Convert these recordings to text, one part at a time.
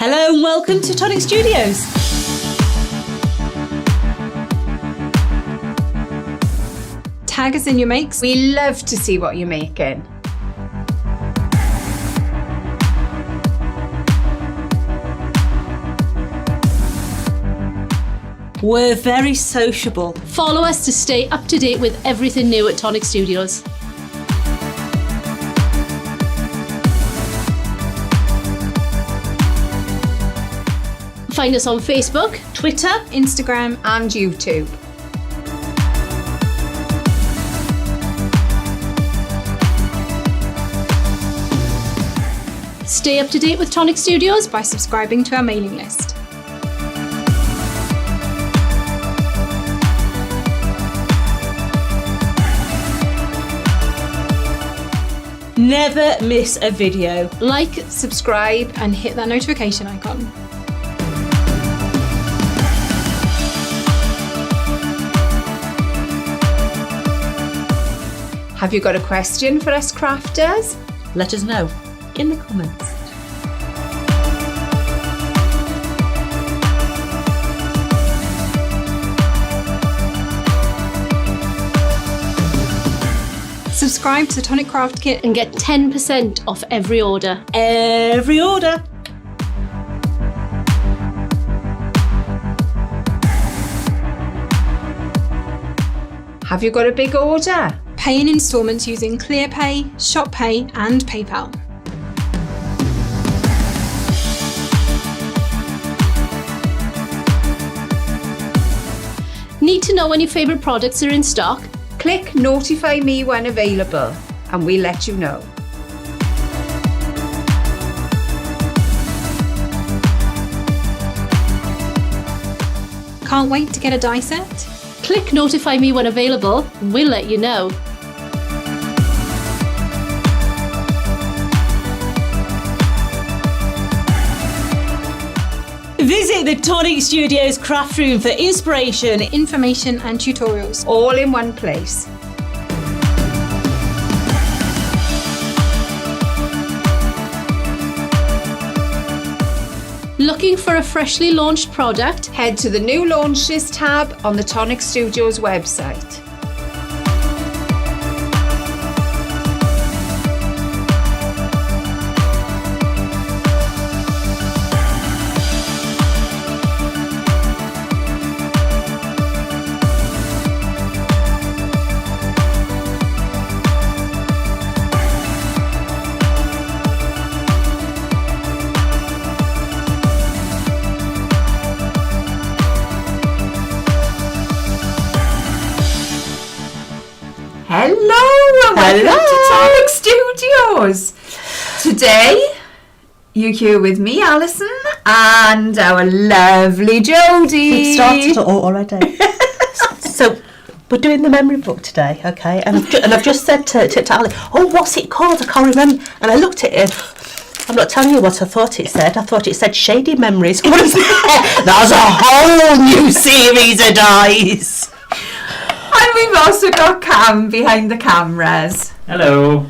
Hello and welcome to Tonic Studios. Tag us in your makes. We love to see what you're making. We're very sociable. Follow us to stay up to date with everything new at Tonic Studios. Find us on Facebook, Twitter, Instagram, And YouTube. stay up to date with Tonic Studios. by subscribing to our mailing list. never miss a video. Like, Subscribe and hit that notification icon. Have you got a question for us crafters? Let us know in the comments. Subscribe to the Tonic Craft Kit. and get 10% off every order. Every order. Have you got a big order? Pay in instalments using ClearPay, ShopPay and PayPal. Need to know when your favourite products are in stock? Click notify me when available and we'll let you know. Can't wait to get a die set? Click notify me when available, we'll let you know. Visit the Tonic Studios craft room for inspiration. Information and tutorials. All in one place. Looking for a freshly launched product? Head to the new launches tab on the Tonic Studios website. Hello and welcome to Tonic Studios. Today you're here with me, Alison, and our lovely Jodie. We've started already. So we're doing the memory book today, okay? And I've just said to Ali, oh, what's it called? I can't remember. And I looked at it. I'm not telling you what I thought it said. I thought it said Shady Memories. What is that? That's a whole new series of dies. And we've also got Cam behind the cameras. Hello.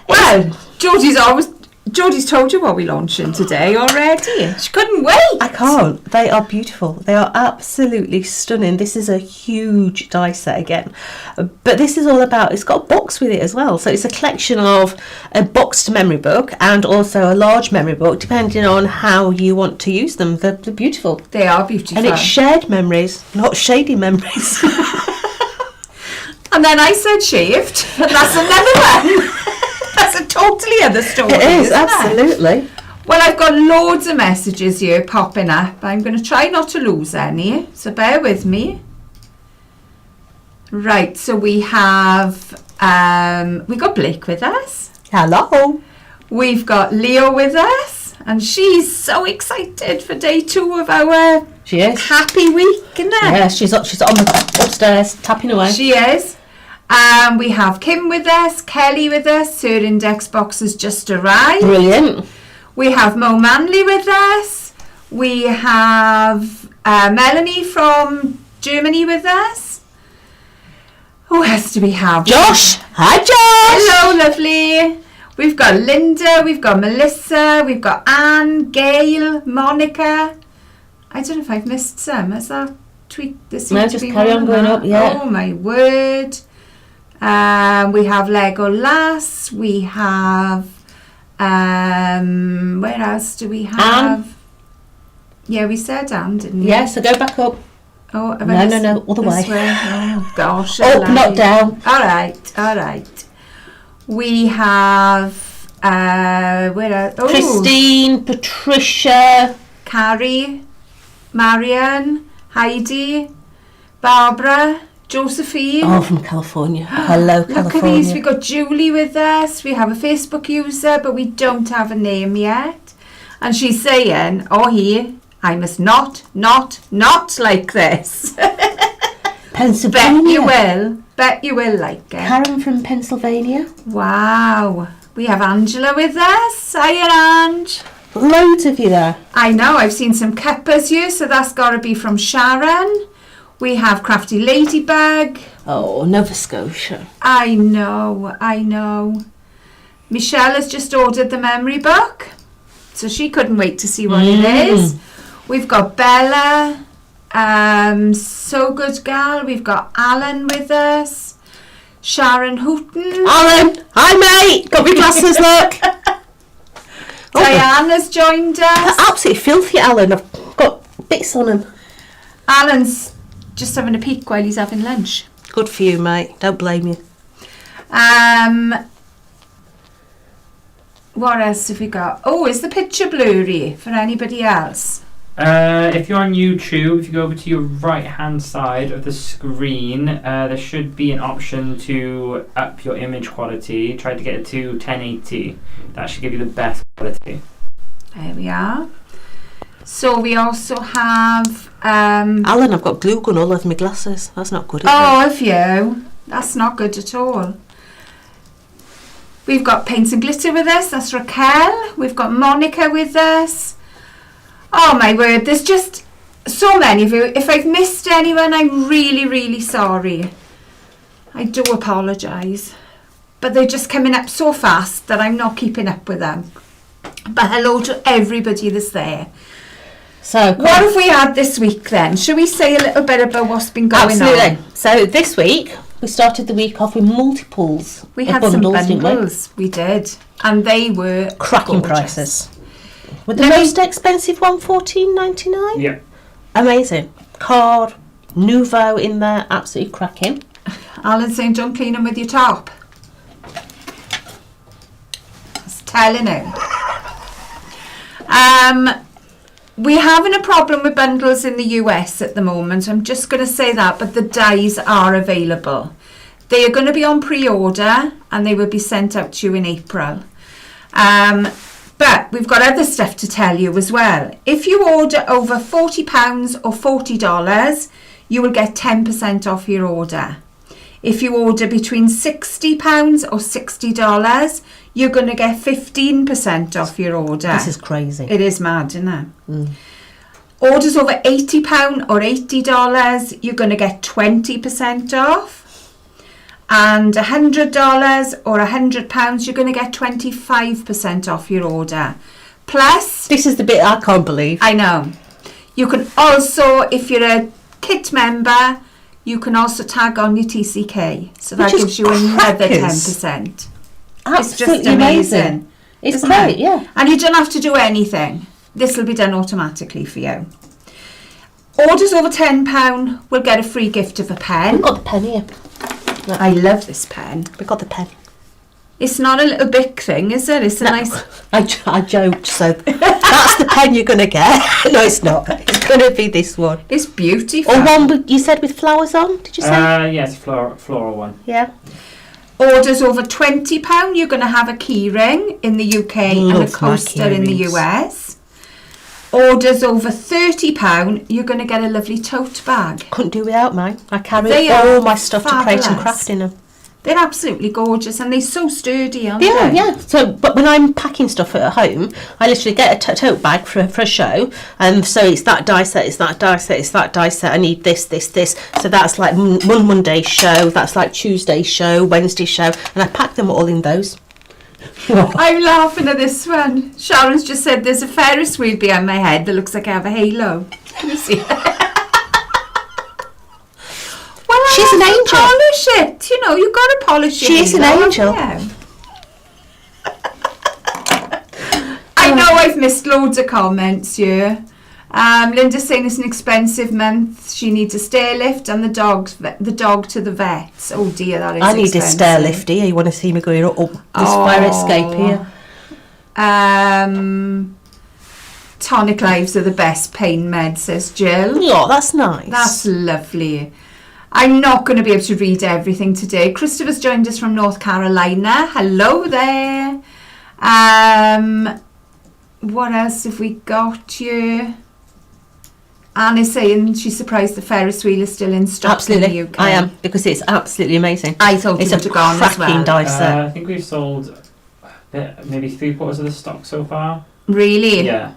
Well, Jodie's told you what we're launching today already. She couldn't wait. I can't. They are beautiful. They are absolutely stunning. This is a huge die set again. But this is all about, it's got a box with it as well. So it's a collection of a boxed memory book and also a large memory book, depending on how you want to use them. They're beautiful. They are beautiful. And it's shared memories, not shady memories. And then I said shaved. That's another one. That's a totally other story. It is, isn't it? absolutely. Well, I've got loads of messages here popping up. I'm going to try not to lose any, so bear with me. Right, so we have, we got Blake with us. Hello. We've got Leo with us, and she's so excited for day 2 of our She is. happy week, isn't it? Yeah, she's on the upstairs, tapping away. She is. We have Kim with us, Kelly with us, her index box has just arrived. Brilliant. We have Mo Manley with us. We have Melanie from Germany with us. Who else do we have? Josh. Hi, Josh. Hello, lovely. We've got Linda, we've got Melissa, we've got Anne, Gail, Monica. I don't know if I've missed some. Has that tweet? No, just carry on going up, yeah. Oh my word. We have Lego Lass. We have... where else do we have? Anne. Yeah, we said Anne, didn't we? Yeah, so go back up. Oh, No, other way. Oh gosh. Up, not down. All right. We have where else? Oh, Christine, Patricia, Carrie, Marianne, Heidi, Barbara, Josephine. Oh, from California. Hello, California. Look at these. We've got Julie with us. We have a Facebook user, but we don't have a name yet. And she's saying, oh, I must not like this. Pennsylvania. Bet you will like it. Karen from Pennsylvania. Wow. We have Angela with us. Hiya, Ange. Loads of you there. I know. I've seen some Keppers here, so that's got to be from Sharon. We have Crafty Ladybug. Oh, Nova Scotia. I know. Michelle has just ordered the memory book, so she couldn't wait to see what it is. We've got Bella, So Good Gal. We've got Alan with us. Sharon Hooton. Alan, hi mate. Got my glasses, look. Diana's joined us. They're absolutely filthy, Alan. I've got bits on them. Alan's just having a peek while he's having lunch. Good for you, mate. Don't blame you. What else have we got? Oh, is the picture blurry for anybody else? If you're on YouTube, if you go over to your right hand side of the screen, there should be an option to up your image quality. Try to get it to 1080. That should give you the best quality. There we are. So we also have... Alan, I've got glue gun all over my glasses. That's not good, is Oh, have you? That's not good at all. We've got Paints and Glitter with us. That's Raquel. We've got Monica with us. Oh my word, there's just so many of you. If I've missed anyone, I'm really, really sorry. I do apologise. But they're just coming up so fast that I'm not keeping up with them. But hello to everybody that's there. So, What have we had this week then? Shall we say a little bit about what's been going on? So this week, we started the week off with multiples. We of had some bundles, didn't bundles. We did. And they were Cracking gorgeous. prices. With the most expensive one, $14.99. Yeah. Amazing. Card, Nouveau in there, absolutely cracking. Alan's saying don't clean them with your top. It's telling him. We're having a problem with bundles in the US at the moment. I'm just going to say that, but the dies are available. They are going to be on pre-order and they will be sent out to you in April. But we've got other stuff to tell you as well. If you order over £40 or $40, you will get 10% off your order. If you order between £60 or $60, you're going to get 15% off your order. This is crazy. It is mad, isn't it? Orders over £80 or $80, you're going to get 20% off. And $100 or £100, you're going to get 25% off your order. Plus... This is the bit I can't believe. I know. You can also, if you're a kit member, you can also tag on your TCK. So that Which gives is you another crackers. 10%. Absolutely It's just amazing. It's isn't great, it? yeah. And you don't have to do anything. This will be done automatically for you. Orders over £10 will get a free gift of a pen. We've got the pen here. I love this pen. We've got the pen. It's not a little big thing, is it? It's a nice... I joked, so that's the pen you're going to get. No, it's not. It's going to be this one. It's beautiful. Or one you said with flowers on, did you say? Yes, floral one. Yeah. Orders over £20, you're going to have a key ring in the UK and a Love my coaster in the keyrings. US. Orders over £30, you're going to get a lovely tote bag. Couldn't do without mine. I carry They all are my stuff to create and fabulous. craft in them. They're absolutely gorgeous and they're so sturdy, aren't Yeah, they? yeah. So, but when I'm packing stuff at home, I literally get a tote bag for a show, and so it's that die set, it's that die set, it's that die set. I need this. So that's like one Monday show, that's like Tuesday show, Wednesday show, and I pack them all in those. I'm laughing at this one. Sharon's just said there's a Ferris wheel behind my head that looks like I have a halo. Can you see? Well, She's an angel. Polish it. You know, you've got to polish it. She is an angel. I know I've missed loads of comments here. Linda's saying it's an expensive month. She needs a stair lift and the dog to the vets. Oh dear, that is I need expensive. a stair lift here. You want to see me going up this fire escape here? Tonic Lives are the best pain meds, says Jill. Oh, that's nice. That's lovely. I'm not going to be able to read everything today. Christopher's joined us from North Carolina. Hello there. What else have we got here? Anna's saying she's surprised the Ferris wheel is still in stock Absolutely, in the UK. I am, because it's absolutely amazing. I thought It's it would have gone a as cracking well. dice set. I think we've sold maybe 3/4 of the stock so far. Really? Yeah.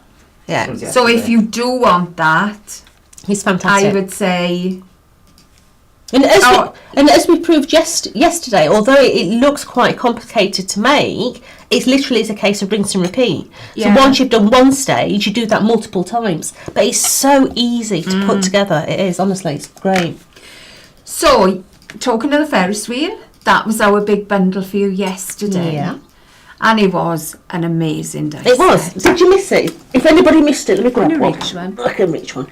Yeah, Since So if yesterday. you do want that, it's I fantastic. would say... And as we proved yesterday, although it looks quite complicated to make, it literally is a case of rinse and repeat. Yeah. So once you've done one stage, you do that multiple times. But it's so easy to put together. It is, honestly, it's great. So, talking of the Ferris wheel, that was our big bundle for you yesterday. Yeah. And it was an amazing dice It was. set. Did you miss it? If anybody missed it, let me grab Can you one. reach one? I can reach one.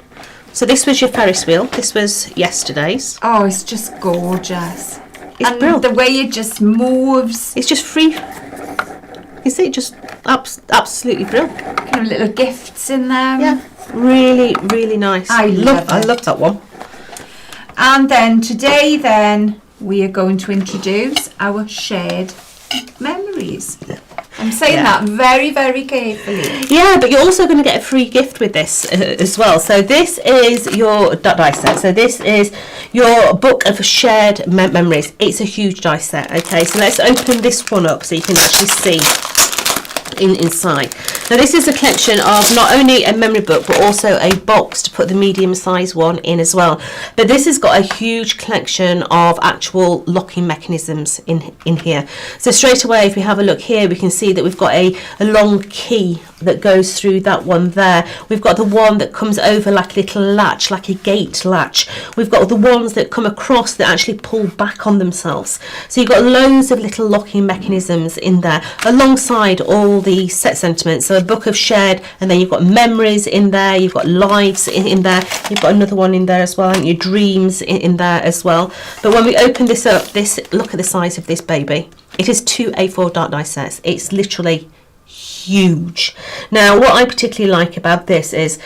So this was your Ferris wheel. This was yesterday's. Oh, it's just gorgeous. It's and brilliant. the way it just moves. It's just free. You see, just absolutely brilliant. Kind of little gifts in there. Yeah, really, really nice. I love it. I love that one. And then today, we are going to introduce our shared memories. I'm saying that very, very carefully. Yeah, but you're also going to get a free gift with this as well. So this is your dice set. So this is your book of shared memories. It's a huge dice set. Okay, so let's open this one up so you can actually see inside. Now this is a collection of not only a memory book but also a box to put the medium size one in as well. But this has got a huge collection of actual locking mechanisms in here. So straight away, if we have a look here, we can see that we've got a long key that goes through that one there. We've got the one that comes over like a little latch, like a gate latch. We've got the ones that come across that actually pull back on themselves. So you've got loads of little locking mechanisms in there alongside all the set sentiments. So a book of shared, and then you've got memories in there, you've got lives in there, you've got another one in there as well, and your dreams in there as well. But when we open this up, look at the size of this baby. It is 2 A4 dark dice sets. It's literally huge. Now what I particularly like about this is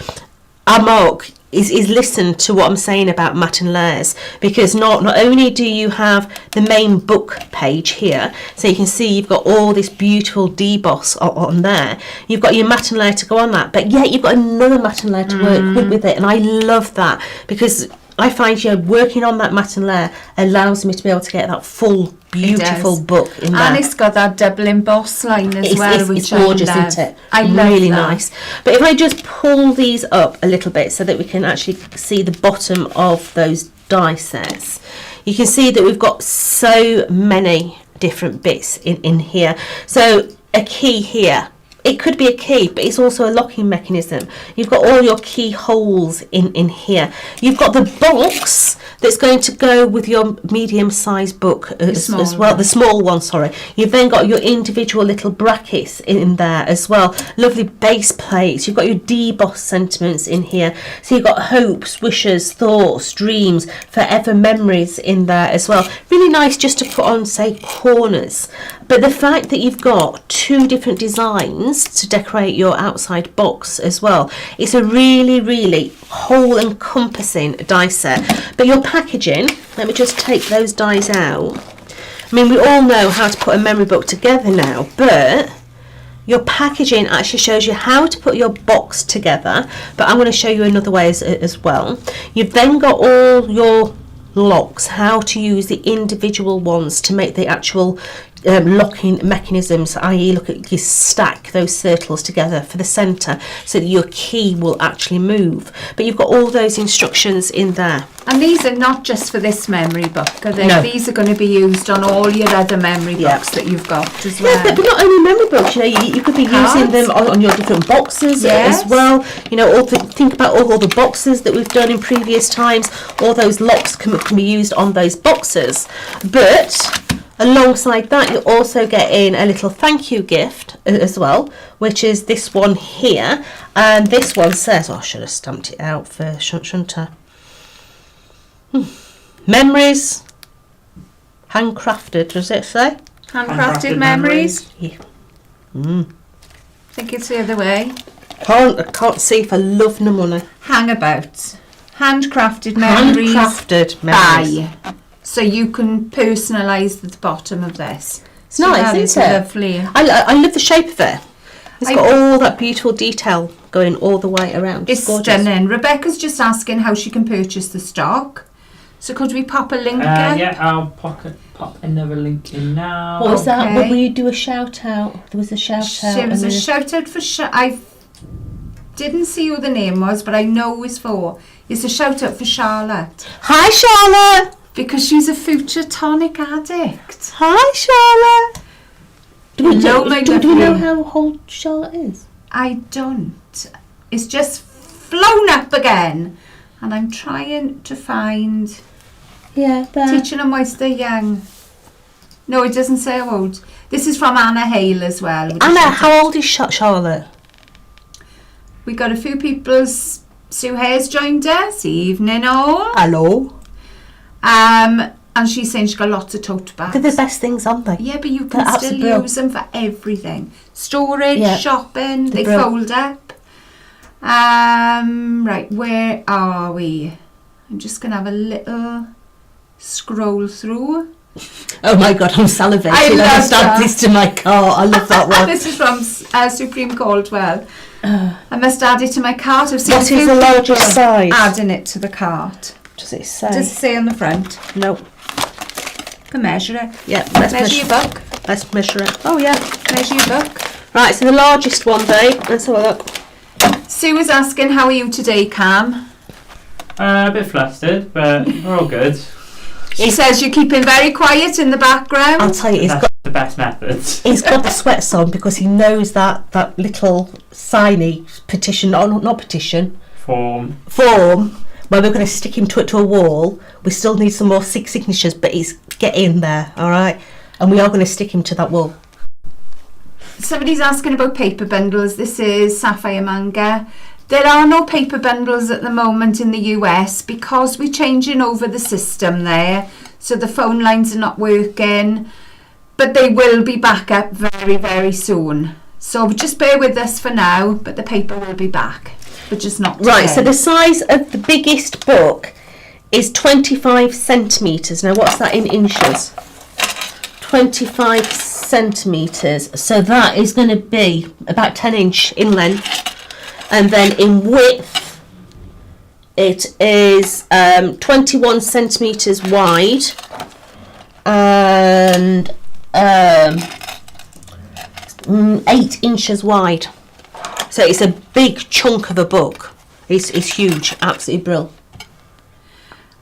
Mark is listen to what I'm saying about matte and layers, because not only do you have the main book page here, so you can see you've got all this beautiful deboss on there, you've got your matte and layer to go on that, but yet you've got another matte and layer to work with it, and I love that because I find working on that matte and layer allows me to be able to get that full beautiful book in there. And it's got that double emboss line as well, which it's gorgeous, I love. isn't it? I love really that. nice. But if I just pull these up a little bit so that we can actually see the bottom of those die sets, you can see that we've got so many different bits in here. So a key here. It could be a key, but it's also a locking mechanism. You've got all your key holes in here. You've got the box that's going to go with your medium-sized book as well. The small one, sorry. You've then got your individual little brackets in there as well. Lovely base plates. You've got your deboss sentiments in here. So you've got hopes, wishes, thoughts, dreams, forever memories in there as well. Really nice just to put on, say, corners. But the fact that you've got two different designs to decorate your outside box as well, it's a really, really whole encompassing die set. But your packaging, let me just take those dies out. I mean, we all know how to put a memory book together now, but your packaging actually shows you how to put your box together, but I'm going to show you another way as well. You've then got all your locks, how to use the individual ones to make the actual locking mechanisms, i.e. look at you stack those circles together for the centre so that your key will actually move. But you've got all those instructions in there. And these are not just for this memory book, are they? No. These are going to be used on all your other memory Yeah. books that you've got as well. Yeah, but not only memory books, you know, you could be using Cards. them on your different boxes Yes. as well. You know, think about all the boxes that we've done in previous times. All those locks can be used on those boxes. But alongside that, you also get in a little thank you gift as well, which is this one here. And this one says, oh, I should have stamped it out first, shouldn't I? Memories, handcrafted, does it say? Handcrafted memories. Yeah. I think it's the other way. I can't see for love nor money. Hangabouts. Handcrafted memories. Handcrafted memories. By. So you can personalise the bottom of this. It's nice, isn't it? Lovely. I love the shape of it. It's I- got all that beautiful detail going all the way around. It's gorgeous. stunning. Rebecca's just asking how she can purchase the stock. So could we pop a link in? Yeah, I'll pop another link in now. What was that? Okay. Will you do a shout out? There was a shout out. There was a and then- shout out for I didn't see who the name was, but I know who it's for. It's a shout out for Charlotte Hi, Charlotte. because she's a future tonic addict. Hi, Charlotte. Do we Hello, my do we know lovely. how old Charlotte is? I don't. It's just flown up again, and I'm trying to find Yeah, there. teaching them whilst they're young. No, it doesn't say how old. This is from Anna Hale as well. with the Anna, shout out. how old is Charlotte? We got a few people. Sue Hayes joined us. Evening all. Hello. And she's saying she's got lots of tote bags. They're the best things, aren't they? Yeah, but you They're can still absolutely brilliant. use them for everything. Storage, Yeah. shopping, They're they brilliant. fold up. Right, where are we? I'm just going to have a little scroll through. Oh my God, I'm salivating. I love I've stamped that. this to my car. I love that one. This is from Supreme Caldwell. I must add it to my cart. I've seen What a is few the people largest size? adding it to the cart. Does it say? Does it say on the front? No. Can measure it. Yeah, let's Measure your book. Let's measure it. Oh yeah. Measure your book. Right, so the largest one, babe. Let's have a look. Sue was asking, how are you today, Cam? A bit flustered, but we're all good. She says you're keeping very quiet in the background. I'll tell you, That's the best methods. he's got the sweats on because he knows that little signy petition, not petition, Form. form where we're going to stick him to a wall. We still need some more signatures, but he's get in there, all right? And we are going to stick him to that wall. Somebody's asking about paper bundles. This is Sapphire Manga. There are no paper bundles at the moment in the US because we're changing over the system there. So the phone lines are not working, but they will be back up very, very soon. So just bear with us for now, but the paper will be back, but just not today. Right, so the size of the biggest book is 25 centimetres. Now, what's that in inches? 25 centimetres. So that is going to be about 10 inch in length. And then in width, it is 21 centimetres wide and 8 inches wide. So it's a big chunk of a book. It's huge, absolutely brilliant.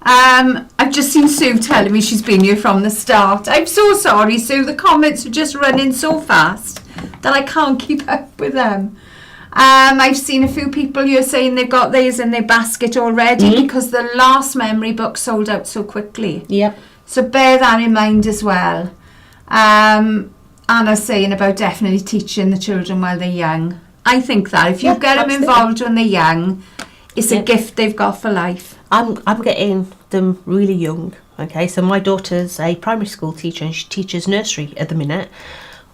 I've just seen Sue telling me she's been here from the start. I'm so sorry, Sue. The comments are just running so fast that I can't keep up with them. I've seen a few people here saying they've got these in their basket already because the last memory book sold out so quickly. Yep. So bear that in mind as well. Anna's saying about definitely teaching the children while they're young. I think that if you get them absolutely. involved when they're young, it's a Yep. gift they've got for life. I'm getting them really young. Okay, so my daughter's a primary school teacher and she teaches nursery at the minute.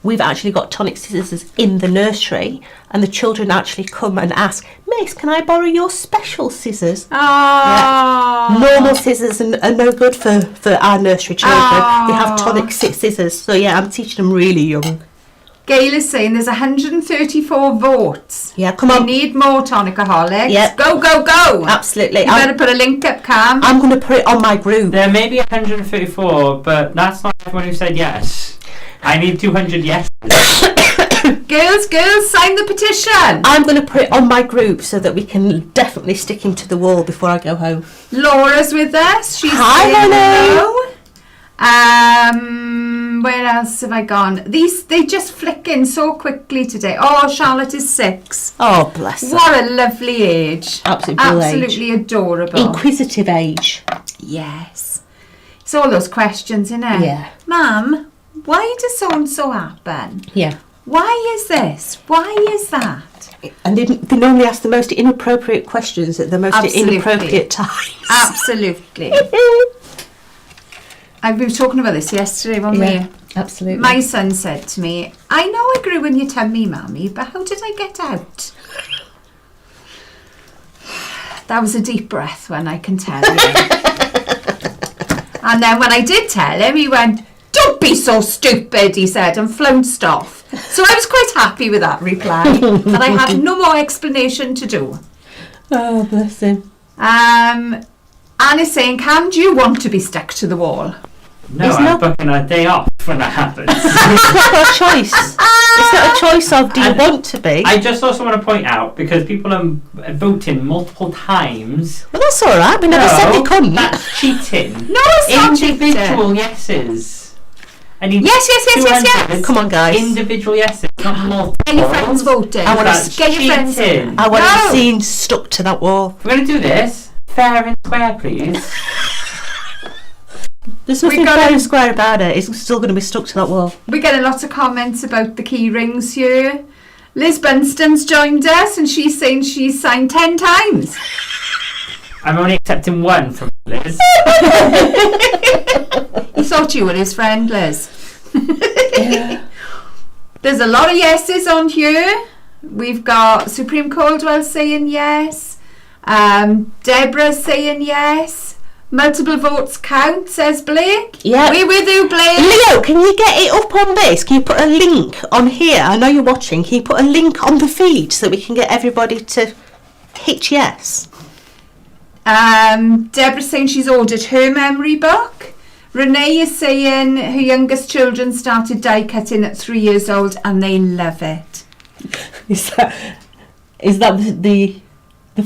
We've actually got Tonic scissors in the nursery, and the children actually come and ask, Miss, can I borrow your special scissors? Oh, Normal scissors are no good for our nursery children. Oh. They have Tonic scissors. So yeah, I'm teaching them really young. Gail is saying there's 134 votes. Yeah, come We on. need more Tonicaholics. Yep. Go, go, go. Absolutely. You better put a link up, Cam. I'm going to put it on my group. There may be 134, but that's not everyone who said yes. I need 200 yes. Girls, sign the petition. I'm going to put it on my group so that we can definitely stick him to the wall before I go home. Laura's with us. She's Hi, saying Lily. hello. Where else have I gone? They just flick in so quickly today. Oh, Charlotte is 6. Oh, bless her. What a lovely age. Absolutely adorable. Inquisitive age. Yes. It's all those questions, innit? Yeah. Mum, why does so-and-so happen? Yeah. Why is this? Why is that? And they normally ask the most inappropriate questions at the most Absolutely. inappropriate times. Absolutely. We were talking about this yesterday, weren't we? Absolutely. My son said to me, I know I grew in your tummy, Mummy, but how did I get out? That was a deep breath when I can tell you. And then when I did tell him, he went, don't be so stupid, he said, and flounced off. So I was quite happy with that reply. And I had no more explanation to do. Oh, bless him. Anne is saying, Cam, do you want to be stuck to the wall? No, I'm booking a day off when that happens. It's not a choice. It's not a choice of do you want to be. I just also want to point out, because people are voting multiple times. Well, that's all right. We never said they couldn't. That's cheating. No, it's not Individual yeses. I need Yes. Come on, guys. individual yeses, not multiple. Get your friends voting. I want That's to get your friends cheating. in. I want to No. be seen stuck to that wall. We're going to do this fair and square, please. There's nothing fair and square about it. It's still going to be stuck to that wall. We're getting lots of comments about the key rings here. Liz Bunston's joined us and she's saying she's signed 10 times. I'm only accepting one from Liz. He thought you were his friend, Liz. There's a lot of yeses on here. We've got Supreme Caldwell saying yes. Deborah saying yes. Multiple votes count, says Blake. Yeah. We with you, Blake. Leo, can you get it up on this? Can you put a link on here? I know you're watching. Can you put a link on the feed so we can get everybody to hit yes? Deborah's saying she's ordered her memory book. Renee is saying her youngest children started die cutting at 3 years old and they love it. Is that the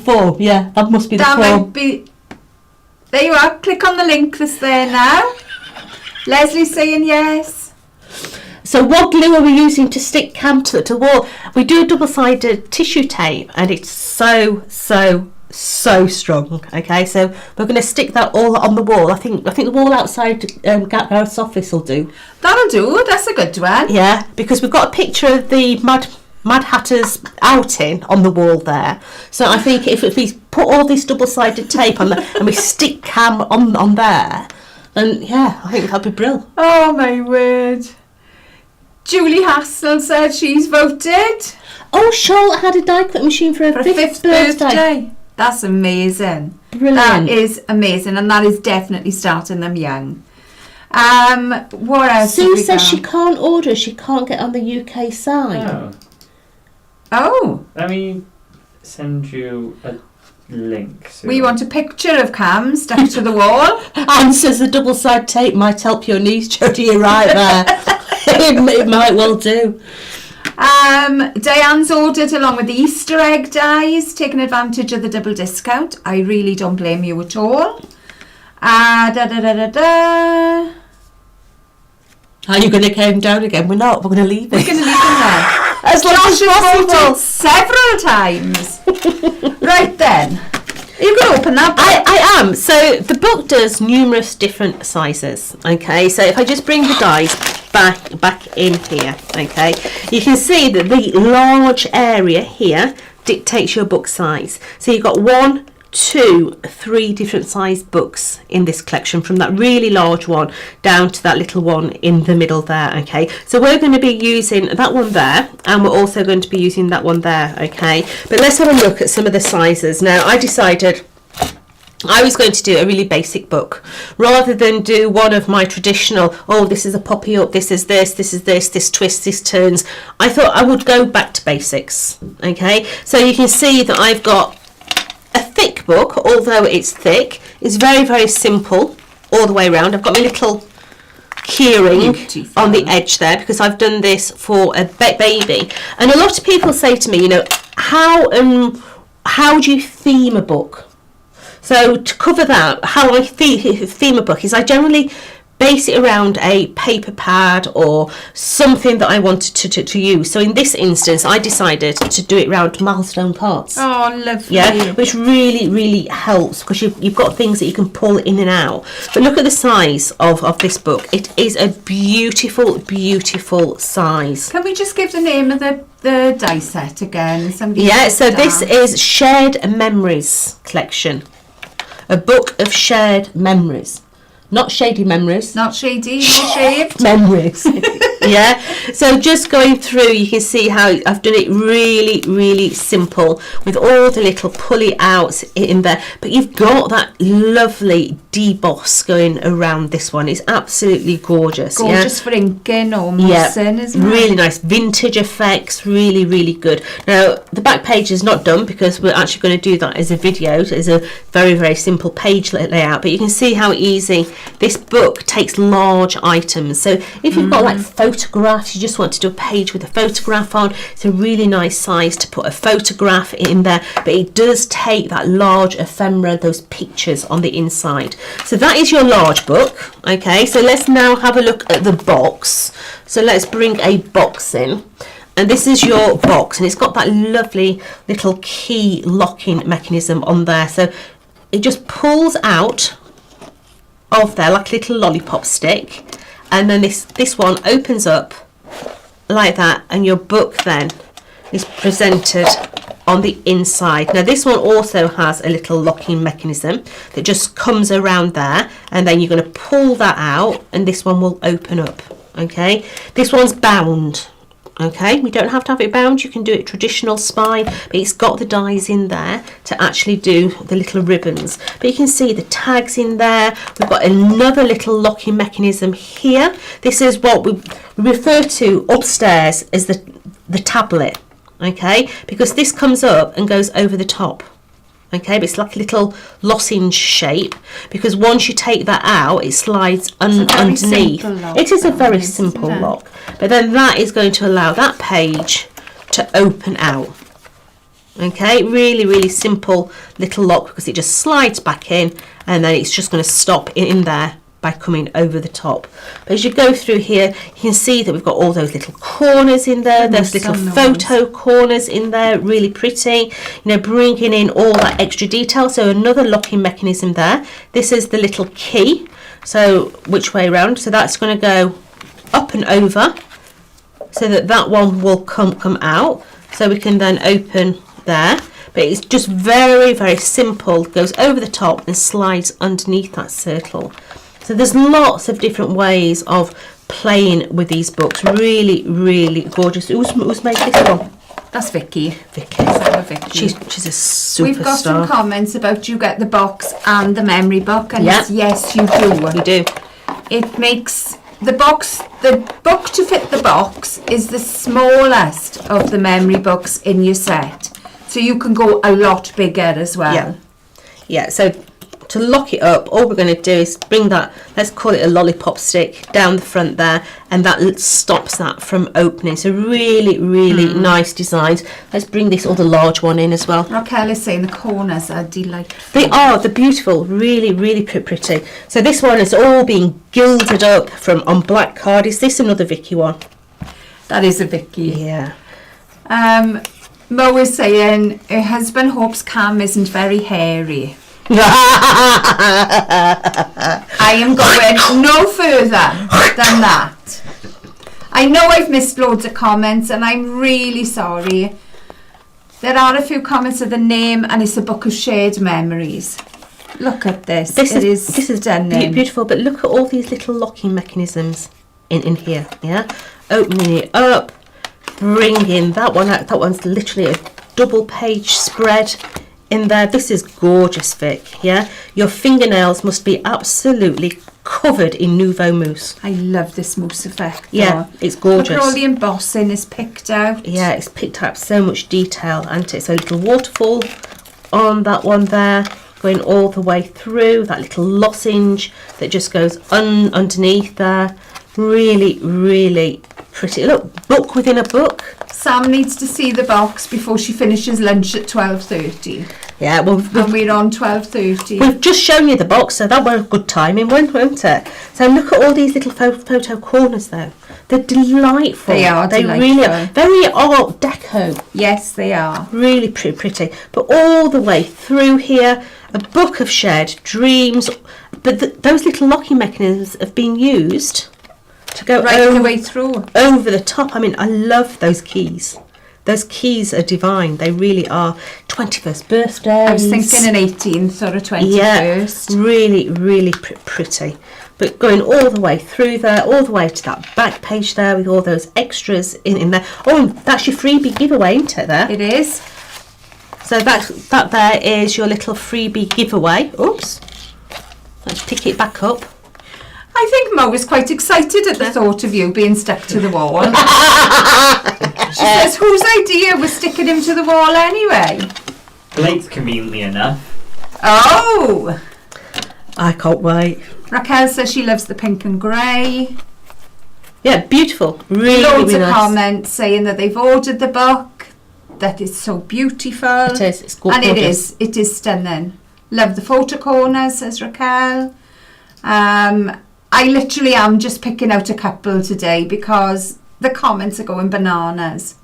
form? Yeah, that must be the That form. might be. There you are. Click on the link that's there now. Leslie's saying yes. So what glue are we using to stick Cam to the wall? We do a double-sided tissue tape and it's so strong. Okay, so we're going to stick that all on the wall. I think the wall outside Gareth's office will do. That'll do. That's a good one. Yeah, because we've got a picture of the Mad Hatter's outing on the wall there. So I think if we put all this double-sided tape on there and we stick Cam on there, then yeah, I think that'd be brilliant. Oh my word. Julie Hassel said she's voted Oh, Charlotte had a die cut machine for her for fifth 5th birthday. birthday. That's amazing. Brilliant. That is amazing, and that is definitely starting them young. What else? Sue have we says got? she can't order. She can't get on the UK side. Oh. Oh, Let me send you a link. Soon. we want a picture of Cam stuck to the wall. Anne says the double-sided tape might help your knees, Jodie. You're right there. it might well do. Diane's ordered along with the Easter egg dies, taking advantage of the double discount. I really don't blame you at all. Are you going to come down again? We're not. We're going to leave it. We're going to leave them there. As long as Josh has possible. voted several times. Right then. Are you going to open that book? I am. So the book does numerous different sizes. Okay, so if I just bring the dies back in here, okay, you can see that the large area here dictates your book size. So you've got 1, 2, 3 different size books in this collection, from that really large one down to that little one in the middle there. Okay, so we're going to be using that one there, and we're also going to be using that one there. Okay, but let's have a look at some of the sizes. Now I decided I was going to do a really basic book rather than do one of my traditional, oh, this is a poppy up, this is this twists, this turns. I thought I would go back to basics. Okay, so you can see that I've got a thick book, although it's thick. It's very, very simple all the way around. I've got my little keyring Beautiful. on the edge there, because I've done this for a baby. And a lot of people say to me, you know, how do you theme a book? So to cover that, how I theme a book is I generally base it around a paper pad or something that I wanted to use. So in this instance, I decided to do it around milestone parts. Oh, lovely. Yeah, which really helps, because you've got things that you can pull in and out. But look at the size of this book. It is a beautiful size. Can we just give the name of the die set again? Somebody Yeah, wrote so it this down. is Shared Memories collection. A book of shared memories. Not shady memories. Not shady, not shaved. Memories. Yeah, so just going through, you can see how I've done it really simple with all the little pulley outs in there, but you've got that lovely deboss going around this one. It's absolutely gorgeous. Gorgeous for inking or moussing, isn't it? Really nice vintage effects, really good. Now the back page is not done because we're actually going to do that as a video. So it's a very simple page layout, but you can see how easy this book takes large items. So if you've got like photographs, you just want to do a page with a photograph on, it's a really nice size to put a photograph in there, but it does take that large ephemera, those pictures on the inside. So that is your large book. Okay, so let's now have a look at the box. So let's bring a box in. And this is your box, and it's got that lovely little key locking mechanism on there. So it just pulls out of there like a little lollipop stick, and then this one opens up like that, and your book then is presented on the inside. Now this one also has a little locking mechanism that just comes around there, and then you're going to pull that out and this one will open up. Okay, this one's bound. Okay, we don't have to have it bound, you can do it traditional spine, but it's got the dies in there to actually do the little ribbons. But you can see the tags in there. We've got another little locking mechanism here. This is what we refer to upstairs as the tablet, okay, because this comes up and goes over the top. Okay, but it's like a little lozenge shape, because once you take that out, it slides underneath. It is a very simple lock, but then that is going to allow that page to open out. Okay, really simple little lock, because it just slides back in, and then it's just going to stop in there by coming over the top. But as you go through here, you can see that we've got all those little corners in there. There's little photo corners in there, really pretty, you know, bringing in all that extra detail. So another locking mechanism there. This is the little key, so which way around? So that's going to go up and over, so that one will come out, so we can then open there. But it's just very simple, goes over the top and slides underneath that circle. So there's lots of different ways of playing with these books. Really gorgeous. Who's made this one? That's Vicky. Vicky. She's a superstar. We've got some comments about you get the box and the memory book, and Yeah. yes, you do. You do. It makes the book to fit the box is the smallest of the memory books in your set, so you can go a lot bigger as well. Yeah. So to lock it up, all we're going to do is bring that, let's call it a lollipop stick, down the front there, and that stops that from opening. So really nice designs. Let's bring this other large one in as well. Raquel is saying the corners are delightful. They're beautiful, really pretty. So this one is all being gilded up on black card. Is this another Vicky one? That is a Vicky. Yeah. Mo is saying her husband hopes Cam isn't very hairy. I am going no further than that. I know I've missed loads of comments, and I'm really sorry. There are a few comments of the name, and it's a book of shared memories. Look at this. This is denim. Beautiful, but look at all these little locking mechanisms in here. Yeah, opening it up, bringing that one out. That one's literally a double page spread in there. This is gorgeous, Vic. Yeah, your fingernails must be absolutely covered in Nouveau Mousse. I love this mousse effect. Yeah, it's gorgeous. Look at all the embossing is picked out. Yeah, it's picked up so much detail, and it's a little waterfall on that one there, going all the way through, that little lozenge that just goes underneath there. Really, really pretty. Look, book within a book. Sam needs to see the box before she finishes lunch at 12:30. Yeah, well, And we're on 12:30. we've just shown you the box, so that was good timing, won't it? So look at all these little photo corners, though. They're delightful. They are They delightful. really are. Very Art Deco. Yes, they are. Really pretty. But all the way through here, a book of shared dreams. But those little locking mechanisms have been used to go Right the way through. over the top. I mean, I love those keys. Those keys are divine. They really are. 21st birthday. I was thinking an 18th or a 21st. Yeah, really, really pretty. But going all the way through there, all the way to that back page there with all those extras in there. Oh, and that's your freebie giveaway, isn't it, there? It is. So that there is your little freebie giveaway. Oops. Let's pick it back up. I think Mo is quite excited at the thought of you being stuck to the wall. She says, whose idea was sticking him to the wall anyway? Blake's conveniently enough. Oh! I can't wait. Raquel says she loves the pink and grey. Yeah, beautiful. Really, Loads really of nice. comments saying that they've ordered the book, that it's so beautiful. It is. It's gorgeous. And it is stunning. Love the photo corners, says Raquel. I literally am just picking out a couple today because the comments are going bananas.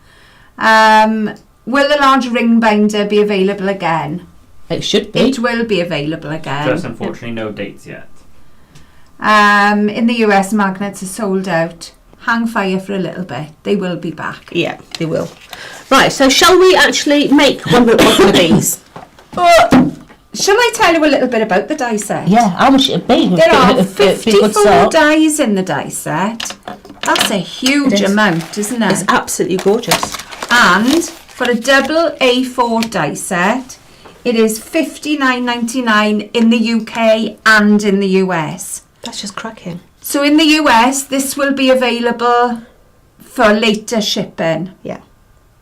Will the large ring binder be available again? It should be. It will be available again. Just unfortunately no dates yet. In the US, magnets are sold out. Hang fire for a little bit. They will be back. Yeah, they will. Right, so shall we actually make one of these? Shall I tell you a little bit about the die set? Yeah, how much it'd be? There are It'd be a good 54 start. dies in the die set. That's a huge It is. amount, isn't it? It's absolutely gorgeous. And for a double A4 die set, it is $59.99 in the UK and in the US. That's just cracking. So in the US, this will be available for later shipping. Yeah.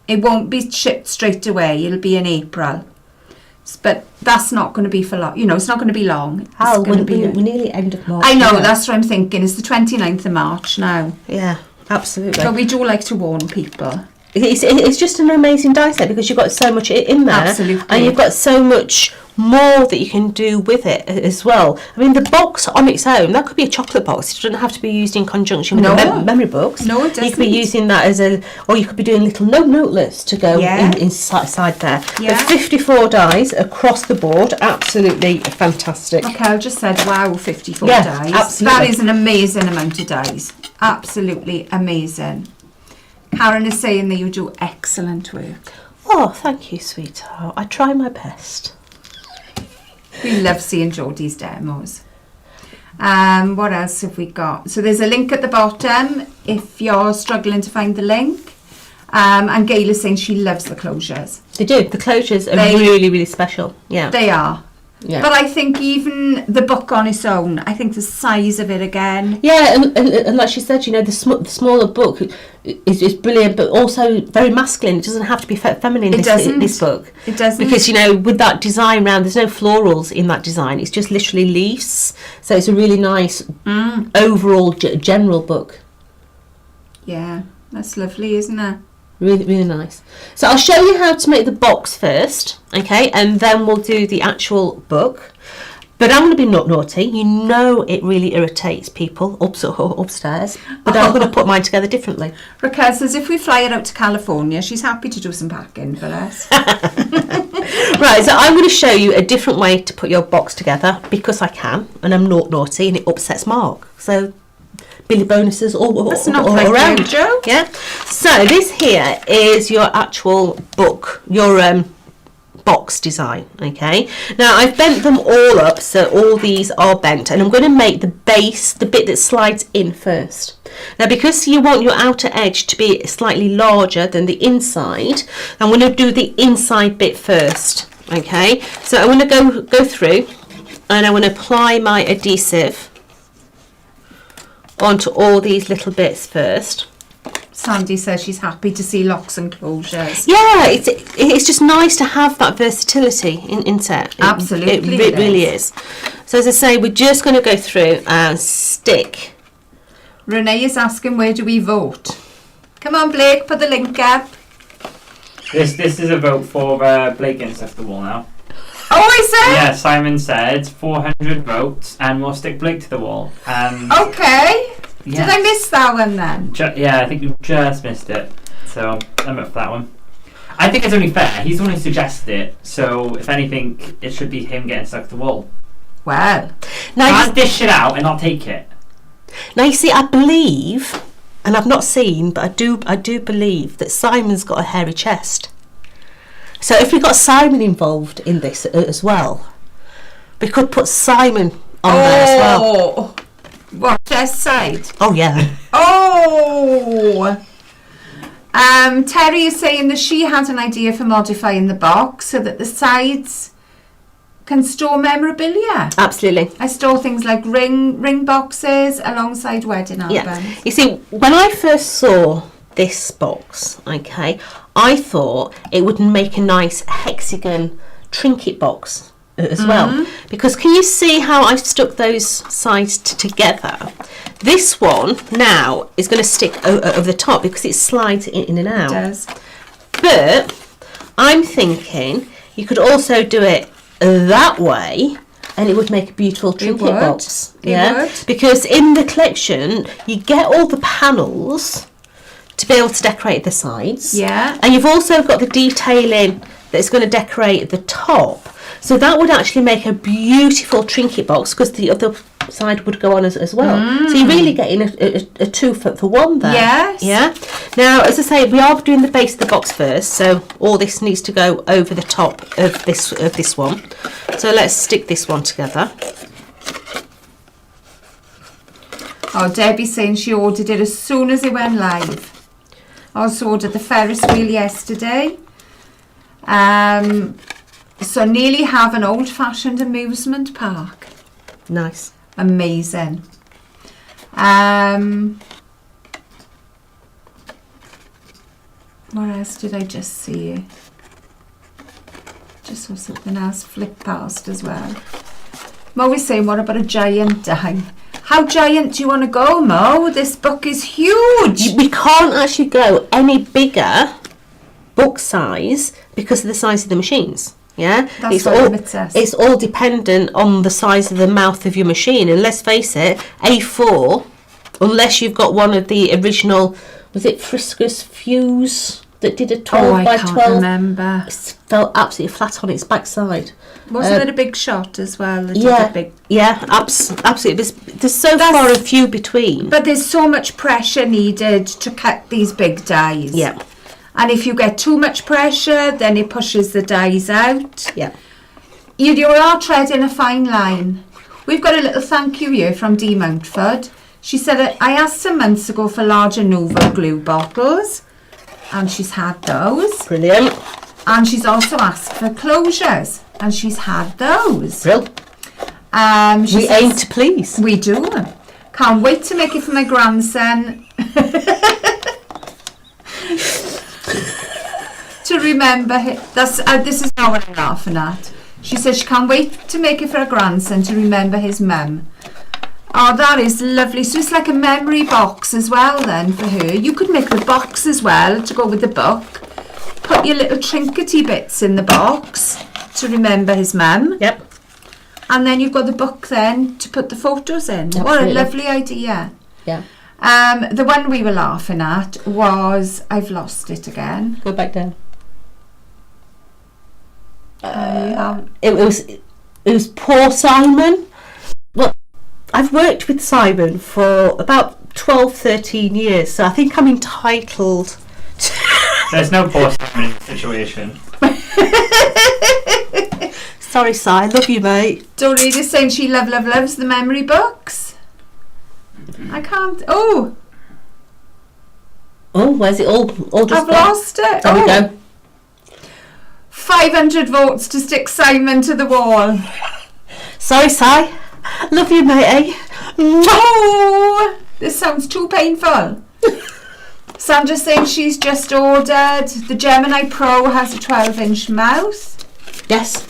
It won't be shipped straight away. It'll be in April. But that's not going to be for long. You know, it's not going to be long. It's Al, going to be. we're nearly end of March. I know, now. that's what I'm thinking. It's the 29th of March now. Yeah, absolutely. But we do like to warn people. It's just an amazing die set because you've got so much in there. Absolutely. And you've got so much more that you can do with it as well. I mean, the box on its own, that could be a chocolate box. It doesn't have to be used in conjunction with the memory books. No, it doesn't. You could be using that as or you could be doing little notelets to go inside there. Yeah. But 54 dies across the board, absolutely fantastic. Raquel just said, wow, 54 Yeah, dies. absolutely. That is an amazing amount of dies. Absolutely amazing. Karen is saying that you do excellent work. Oh, thank you, sweetheart. I try my best. We love seeing Jodie's demos. What else have we got? So there's a link at the bottom if you're struggling to find the link. And Gail is saying she loves the closures. They do. The closures are really, really special. Yeah. They are. Yeah. But I think even the book on its own, I think the size of it again. Yeah, and like she said, you know, the smaller book is brilliant, but also very masculine. It doesn't have to be feminine. This book. It doesn't. Because, you know, with that design round, there's no florals in that design. It's just literally leaves. So it's a really nice overall general book. Yeah, that's lovely, isn't it? Really, really nice. So I'll show you how to make the box first, okay, and then we'll do the actual book. But I'm going to be naughty. You know it really irritates people upstairs, but I'm going to put mine together differently. Raquel says if we fly her out to California, she's happy to do some packing for us. Right, so I'm going to show you a different way to put your box together because I can, and I'm naughty, and it upsets Mark. So Billy bonuses all around. You, Jo. Yeah. So this here is your actual book, your box design. Okay. Now I've bent them all up, so all these are bent, and I'm going to make the base, the bit that slides in first. Now because you want your outer edge to be slightly larger than the inside, I'm going to do the inside bit first. Okay. So I'm going to go through, and I'm going to apply my adhesive onto all these little bits first. Sandy says she's happy to see locks and closures. Yeah, it's just nice to have that versatility in set. Absolutely, It really is. So as I say, we're just going to go through and stick Renee is asking, where do we vote? Come on, Blake, put the link up. This is a vote for Blake getting stuck to the wall now. Oh, is it? Yeah, Simon said 400 votes and we'll stick Blake to the wall. Okay. Yes. Did I miss that one then? Yeah, I think you just missed it. So I'm up for that one. I think it's only fair. He's the one who suggested it. So if anything, it should be him getting stuck to the wall. Well. Now can't dish it out and not take it. Now you see, I believe, and I've not seen, but I do believe that Simon's got a hairy chest. So if we got Simon involved in this as well, we could put Simon on there as well. What, chest side? Oh yeah. Oh! Terry is saying that she had an idea for modifying the box so that the sides can store memorabilia. Absolutely. I store things like ring boxes alongside wedding albums. Yeah. You see, when I first saw this box, okay, I thought it would make a nice hexagon trinket box as well, because can you see how I've stuck those sides together? This one now is going to stick over the top because it slides in and out. It does. But I'm thinking you could also do it that way and it would make a beautiful trinket box. It would. Because in the collection you get all the panels to be able to decorate the sides. Yeah. And you've also got the detailing that's going to decorate the top. So that would actually make a beautiful trinket box because the other side would go on as well. So you're really getting a two for one there. Yes. Yeah. Now, as I say, we are doing the base of the box first, so all this needs to go over the top of this one. So let's stick this one together. Oh, Debbie's saying she ordered it as soon as it went live. I also ordered the Ferris wheel yesterday. So nearly have an old-fashioned amusement park. Nice. Amazing. What else did I just see? Just saw something else flip past as well. Mo is saying, what about a giant die? How giant do you want to go, Mo? This book is huge. We can't actually go any bigger book size because of the size of the machines. Yeah, That's what limits us. It's all dependent on the size of the mouth of your machine, and let's face it, A4, unless you've got one of the original, was it Friskus Fuse that did a 12 by 12? I can't remember. It fell absolutely flat on its backside. Wasn't it a big shot as well? Absolutely. There's so far and few between. But there's so much pressure needed to cut these big dies. Yeah. And if you get too much pressure, then it pushes the dies out. Yeah. You are treading a fine line. We've got a little thank you here from Dee Mountford. She said, I asked some months ago for larger Nova glue bottles, and she's had those. Brilliant. And she's also asked for closures, and she's had those. Brill. We aim to please. We do. Can't wait to make it for my grandson. To remember him. This is not what I'm laughing at. She says she can't wait to make it for her grandson to remember his mum. Oh, that is lovely. So it's like a memory box as well then for her. You could make the box as well to go with the book. Put your little trinkety bits in the box to remember his mum. Yep. And then you've got the book then to put the photos in. Absolutely. What a lovely idea. Yeah. The one we were laughing at was, I've lost it again. Go back down. It was poor Simon. Well, I've worked with Simon for about 12, 13 years, so I think I'm entitled. There's no poor Simon in the situation. Sorry, Si, I love you, mate. Dorita's saying she loves the memory books. I can't. Oh, where's it all just I've lost it. There we go. 500 votes to stick Simon to the wall. Sorry, Si. Love you, matey. Oh, this sounds too painful. Sandra's saying she's just ordered. The Gemini Pro has a 12-inch mouth. Yes.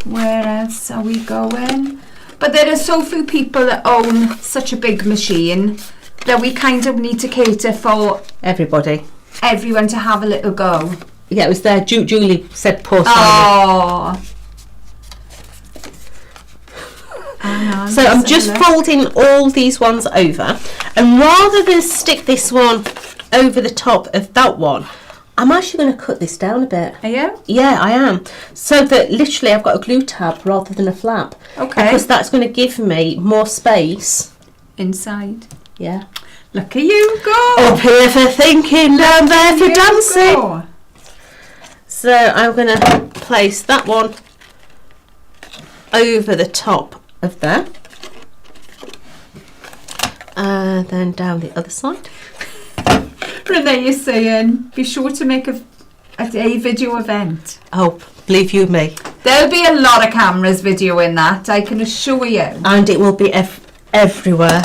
Where else are we going? But there are so few people that own such a big machine that we kind of need to cater for Everybody. everyone to have a little go. Yeah, it was there. Julie said poor Simon. Oh. So I'm just folding all these ones over, and rather than stick this one over the top of that one, I'm actually going to cut this down a bit. Are you? Yeah, I am. So that literally I've got a glue tab rather than a flap. Okay. Because that's going to give me more space. Inside. Yeah. Look at you go. Up here for thinking, down there for You dancing. go. So I'm going to place that one over the top of there. And then down the other side. Renee is saying, be sure to make a video event. Oh, believe you me. There'll be a lot of cameras videoing that, I can assure you. And it will be everywhere.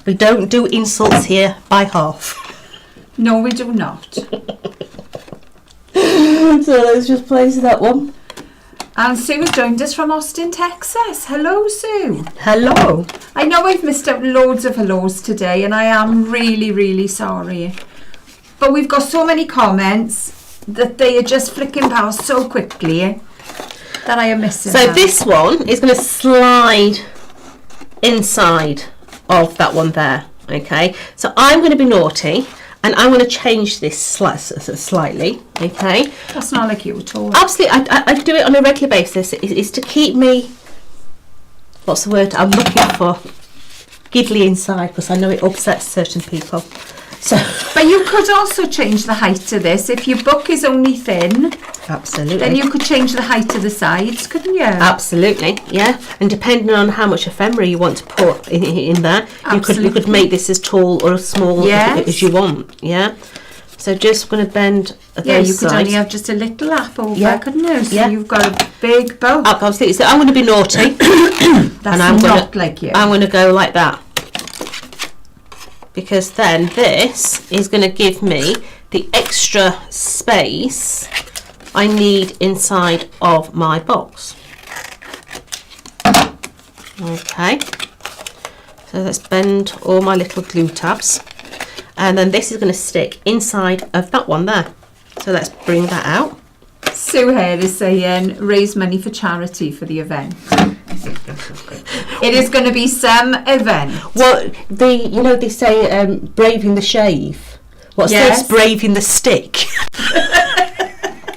We don't do insults here by half. No, we do not. So let's just place that one. And Sue has joined us from Austin, Texas. Hello, Sue. Hello. I know I've missed out loads of hellos today, and I am really, really sorry. But we've got so many comments that they are just flicking past so quickly that I am missing So out. this one is going to slide inside of that one there. Okay. So I'm going to be naughty, and I'm going to change this slightly. Okay. That's not like you at all. Absolutely, I do it on a regular basis. It's to keep me, what's the word I'm looking for? Giggly inside, because I know it upsets certain people. So, But you could also change the height of this. If your book is only thin, absolutely. then you could change the height of the sides, couldn't you? Absolutely, yeah. And depending on how much ephemera you want to put in there, you could make this as tall or as small as you want, yeah. So just going to bend those Yeah, you could sides. only have just a little lap over, Yeah. couldn't you? So Yeah. you've got a big bow. Absolutely. So I'm going to be naughty. That's and I'm not like you. I'm going to go like that. Because then this is going to give me the extra space I need inside of my box. Okay. So let's bend all my little glue tabs. And then this is going to stick inside of that one there. So let's bring that out. Sue here is saying raise money for charity for the event. It is going to be some event. Well, they say braving the shave. What's Yes. this? Braving the stick.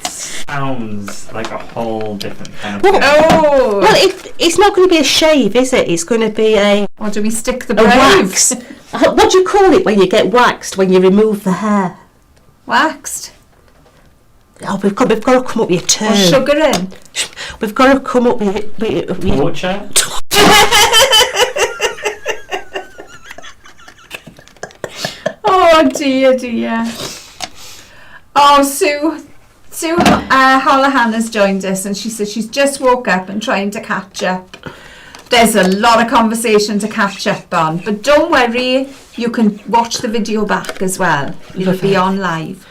Sounds like a whole different kind of Well, thing. Oh, Well, it's not going to be a shave, is it? It's going to be a or do we stick the wax. braves? What do you call it when you get waxed, when you remove the hair? Waxed Oh, we've got to come up with a term. or sugar in? We've got to come up with Torture? Oh dear. Oh, Sue Holohan has joined us, and she says she's just woke up and trying to catch up. There's a lot of conversation to catch up on, but don't worry, you can watch the video back as well. It'll be on live.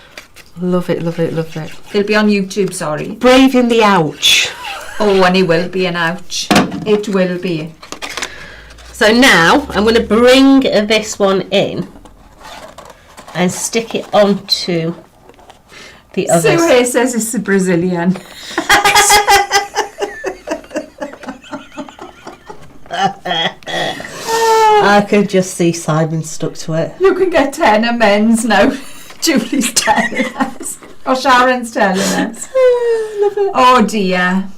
Love it. It'll be on YouTube, sorry. Braving the ouch. Oh, and it will be an ouch. It will be. So now I'm going to bring this one in and stick it onto the others. Sue here says it's a Brazilian. I could just see Simon stuck to it. You can get 10 amends now. Julie's telling us. Or Sharon's telling us. Oh dear.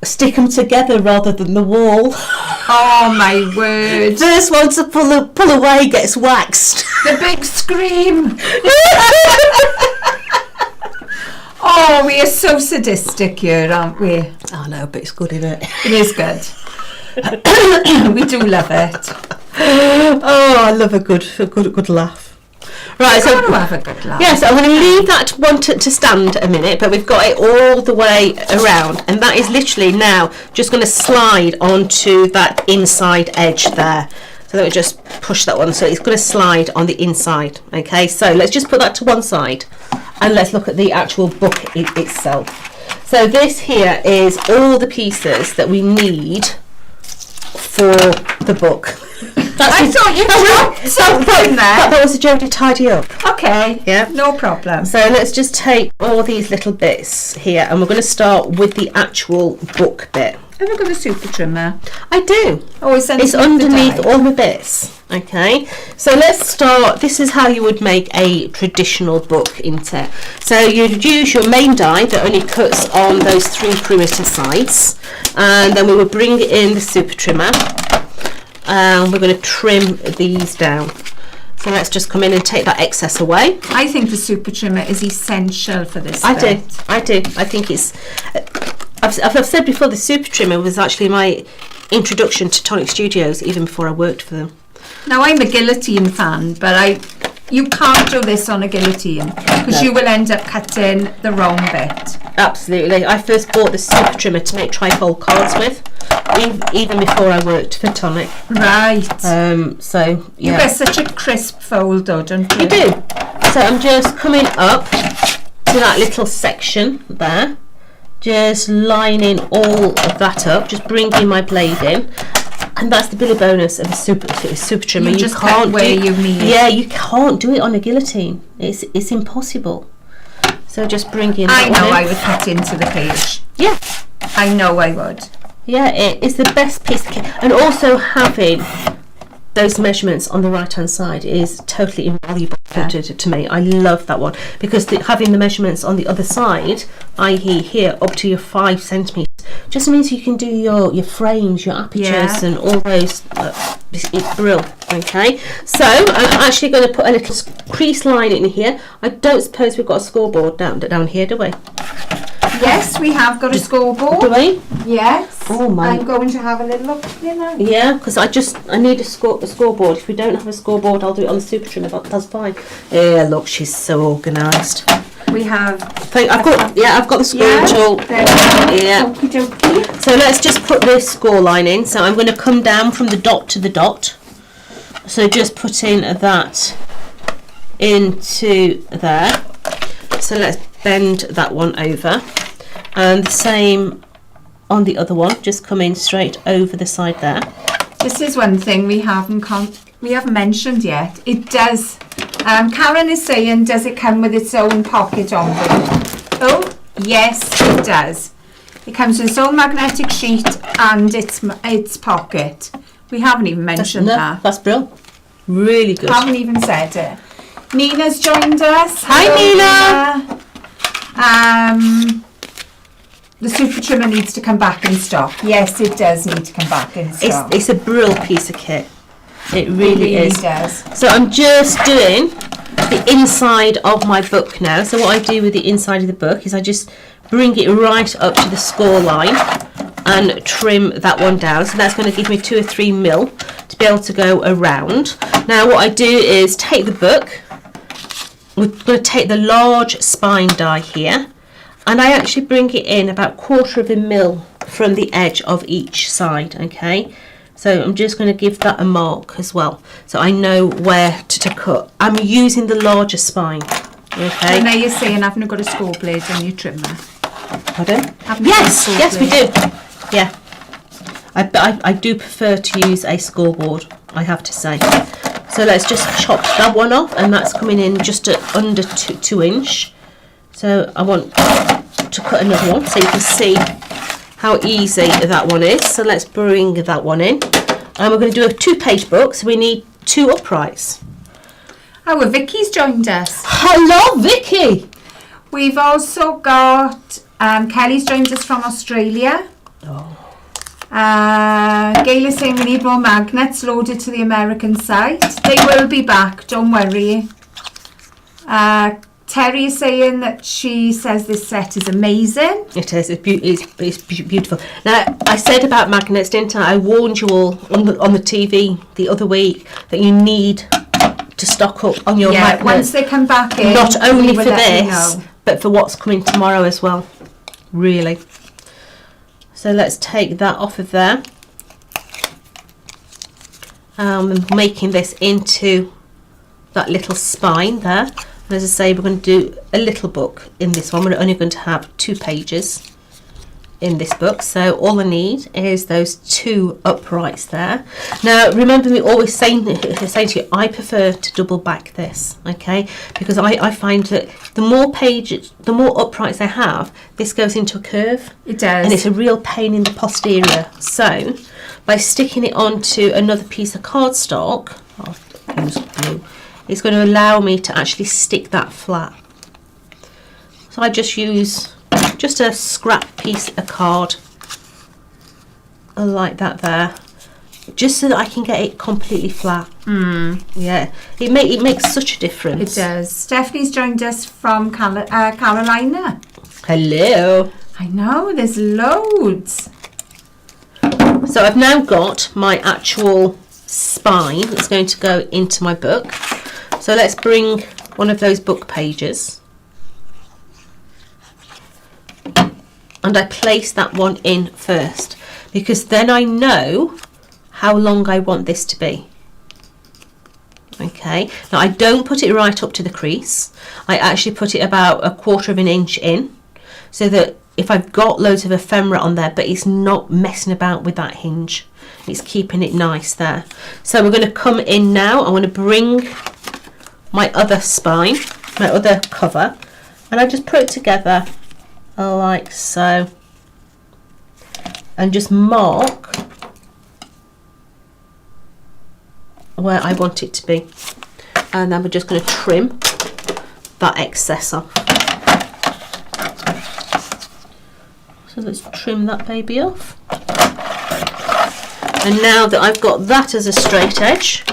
Stick them together rather than the wall. Oh my word. First one to pull away gets waxed. The big scream. Oh, we are so sadistic here, aren't we? Oh no, but it's good, isn't it? It is good. We do love it. Oh, I love a good laugh. Right, So so have a good laugh. yes, I'm going to leave that one to stand a minute, but we've got it all the way around, and that is literally now just going to slide onto that inside edge there. So let me just push that one, so it's going to slide on the inside. Okay, so let's just put that to one side, and let's look at the actual book itself. So this here is all the pieces that we need for the book. I thought you put something there. That was a joke to tidy up. Okay, Yeah. no problem. So let's just take all these little bits here, and we're going to start with the actual book bit. Have you got a super trimmer? I do. Oh, it's underneath all the bits. Okay, so let's start. This is how you would make a traditional book, isn't it? So you'd use your main die that only cuts on those 3 perimeter sides, and then we will bring in the super trimmer, and we're going to trim these down. So let's just come in and take that excess away. I think the super trimmer is essential for this I bit. do. I think it's. I've said before, the super trimmer was actually my introduction to Tonic Studios, even before I worked for them. Now, I'm a guillotine fan, but you can't do this on a guillotine because you will end up cutting the wrong bit. Absolutely. I first bought the super trimmer to make trifold cards with, even before I worked for Tonic. Right. So You yeah. get such a crisp fold, though, don't you? You do. So I'm just coming up to that little section there, just lining all of that up, just bringing my blade in. And that's the Billy bonus of a super trimmer. You just cut where you need. Yeah, you can't do it on a guillotine. It's impossible. So just bring in. I know in. I would cut into the page. Yeah. I know I would. Yeah, it is the best piece of kit. And also having those measurements on the right hand side is totally invaluable to me. I love that one because having the measurements on the other side, i.e. here up to your 5 centimetres, just means you can do your frames, your apertures and all those. It's brilliant. Okay, so I'm actually going to put a little crease line in here. I don't suppose we've got a scoreboard down here, do we? Yes, we have got a scoreboard. Do we? Yes. Oh my. I'm going to have a little look, you know. Yeah, because I need a scoreboard. If we don't have a scoreboard, I'll do it on the super trimmer. That's fine. Yeah, look, she's so organised. We have. I've got the scoring tool. Yeah. Okey-dokey. So let's just put this score line in. So I'm going to come down from the dot to the dot. So just putting that into there. So let's bend that one over, and the same on the other one. Just come in straight over the side there. This is one thing we haven't mentioned yet. It does. Karen is saying, does it come with its own pocket envelope? Oh, yes, it does. It comes with its own magnetic sheet and its pocket. We haven't even mentioned that. That's brilliant. Really good. Haven't even said it. Nina's joined us. Hi, Hello, Nina. The super trimmer needs to come back in stock. Yes, it does need to come back in stock. It's a brilliant piece of kit. It really is. Does. So I'm just doing the inside of my book now. So what I do with the inside of the book is I just bring it right up to the score line and trim that one down. So that's going to give me 2 or 3 mil to be able to go around. Now what I do is take the book. We're going to take the large spine die here, and I actually bring it in about 1/4 mil from the edge of each side. Okay, so I'm just going to give that a mark as well, so I know where to cut. I'm using the larger spine. Okay. And now you're saying haven't you got a score blade on your trimmer? Pardon? Yes, we do. Yeah, I do prefer to use a scoreboard, I have to say. So let's just chop that one off, and that's coming in just at under 2 inch. So I want to cut another one so you can see how easy that one is. So let's bring that one in, and we're going to do a 2-page book, so we need 2 uprights. Oh, well, Vicky's joined us. Hello, Vicky. We've also got Kelly's joined us from Australia. Oh. Gail is saying we need more magnets loaded to the American site. They will be back, don't worry. Terry is saying that she says this set is amazing. It is. It's beautiful. Now, I said about magnets, didn't I? I warned you all on the TV the other week that you need to stock up on your magnets. Once they come back in, not only we will for let you this, know. but for what's coming tomorrow as well. Really. So let's take that off of there. I'm making this into that little spine there. And as I say, we're going to do a little book in this one. We're only going to have 2 pages in this book, so all I need is those 2 uprights there. Now remember me always saying to you, I prefer to double back this, okay, because I find that the more uprights I have, this goes into a curve. It does. And it's a real pain in the posterior. So by sticking it onto another piece of cardstock, I'll use glue, it's going to allow me to actually stick that flat. So I just use just a scrap piece of card like that there, just so that I can get it completely flat. Yeah, it makes such a difference. It does. Stephanie's joined us from Carolina. Hello. I know, there's loads. So I've now got my actual spine that's going to go into my book. So let's bring one of those book pages, and I place that one in first, because then I know how long I want this to be. Okay, now I don't put it right up to the crease. I actually put it about 1/4 of an inch in, so that if I've got loads of ephemera on there, but it's not messing about with that hinge, it's keeping it nice there. So we're going to come in now. I want to bring my other spine, my other cover, and I just put it together like so, and just mark where I want it to be, and then we're just going to trim that excess off. So let's trim that baby off, and now that I've got that as a straight edge,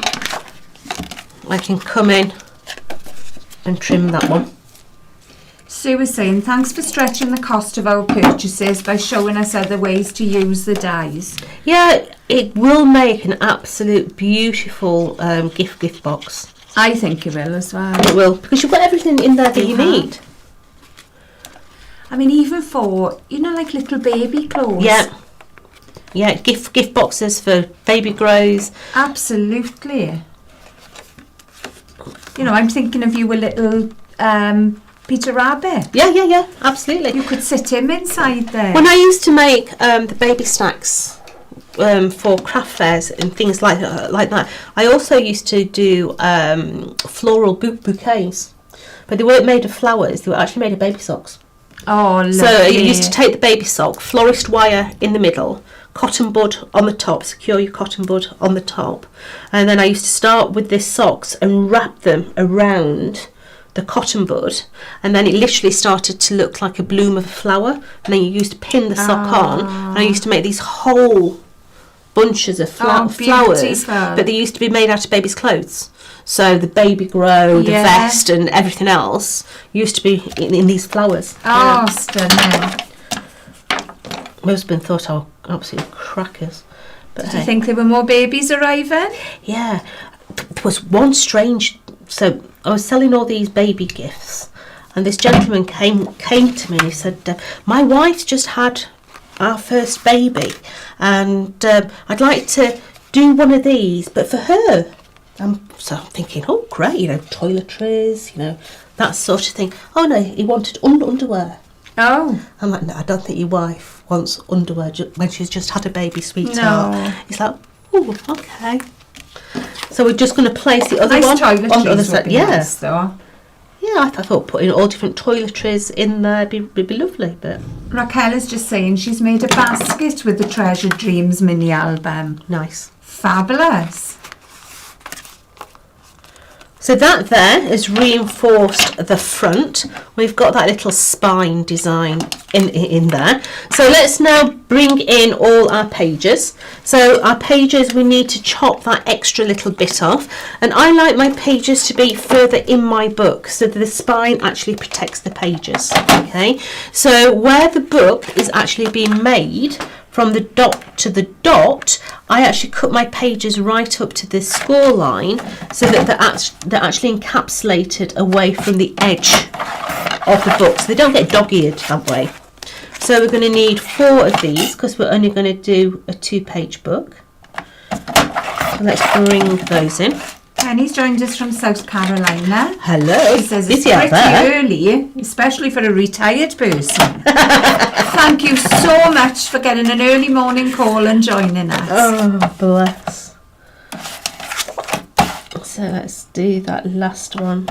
I can come in and trim that one. Sue was saying, thanks for stretching the cost of our purchases by showing us other ways to use the dies. Yeah, it will make an absolute beautiful gift box. I think it will as well. It will, because you've got everything in there that you need. I mean, even for, you know, like little baby clothes. Yeah, gift boxes for baby grows. Absolutely. You know, I'm thinking of you a little Peter Rabbit. Yeah, absolutely. You could sit him inside there. When I used to make the baby snacks for craft fairs and things like that, I also used to do floral bouquets, but they weren't made of flowers, they were actually made of baby socks. Oh, lovely. So you used to take the baby sock, florist wire in the middle, cotton bud on the top, secure your cotton bud on the top, and then I used to start with the socks and wrap them around the cotton bud, and then it literally started to look like a bloom of a flower, and then you used to pin the sock on, and I used to make these whole bunches of flowers, but they used to be made out of baby's clothes. So the baby grow, the vest and everything else used to be in these flowers. Oh, stunning. My husband thought I was absolute crackers. But Did you think there were more babies arriving? Yeah, there was one strange. So I was selling all these baby gifts, and this gentleman came to me and he said, "My wife's just had our first baby, and I'd like to do one of these, but for her." So I'm thinking, oh great, you know, toiletries, you know, that sort of thing. Oh no, he wanted underwear. Oh. I'm like, no, I don't think your wife wants underwear when she's just had a baby, sweetheart. No. He's like, oh, okay. So we're just going to place the other nice one on the other side. Nice, though. Yeah, I thought putting all different toiletries in there would be lovely. But Raquel is just saying she's made a basket with the Treasured Dreams mini album. nice. Fabulous. So that there has reinforced the front. We've got that little spine design in there. So let's now bring in all our pages. So our pages, we need to chop that extra little bit off. And I like my pages to be further in my book so that the spine actually protects the pages. Okay, so where the book is actually being made from the dot to the dot, I actually cut my pages right up to the score line so that they're actually encapsulated away from the edge of the book, so they don't get dog-eared that way. So we're going to need 4 of these because we're only going to do a 2-page book. So let's bring those in. Penny's joined us from South Carolina. Hello. She says it's Busy out pretty there. early, especially for a retired person. Thank you so much for getting an early morning call and joining us. Oh, bless. So let's do that last one.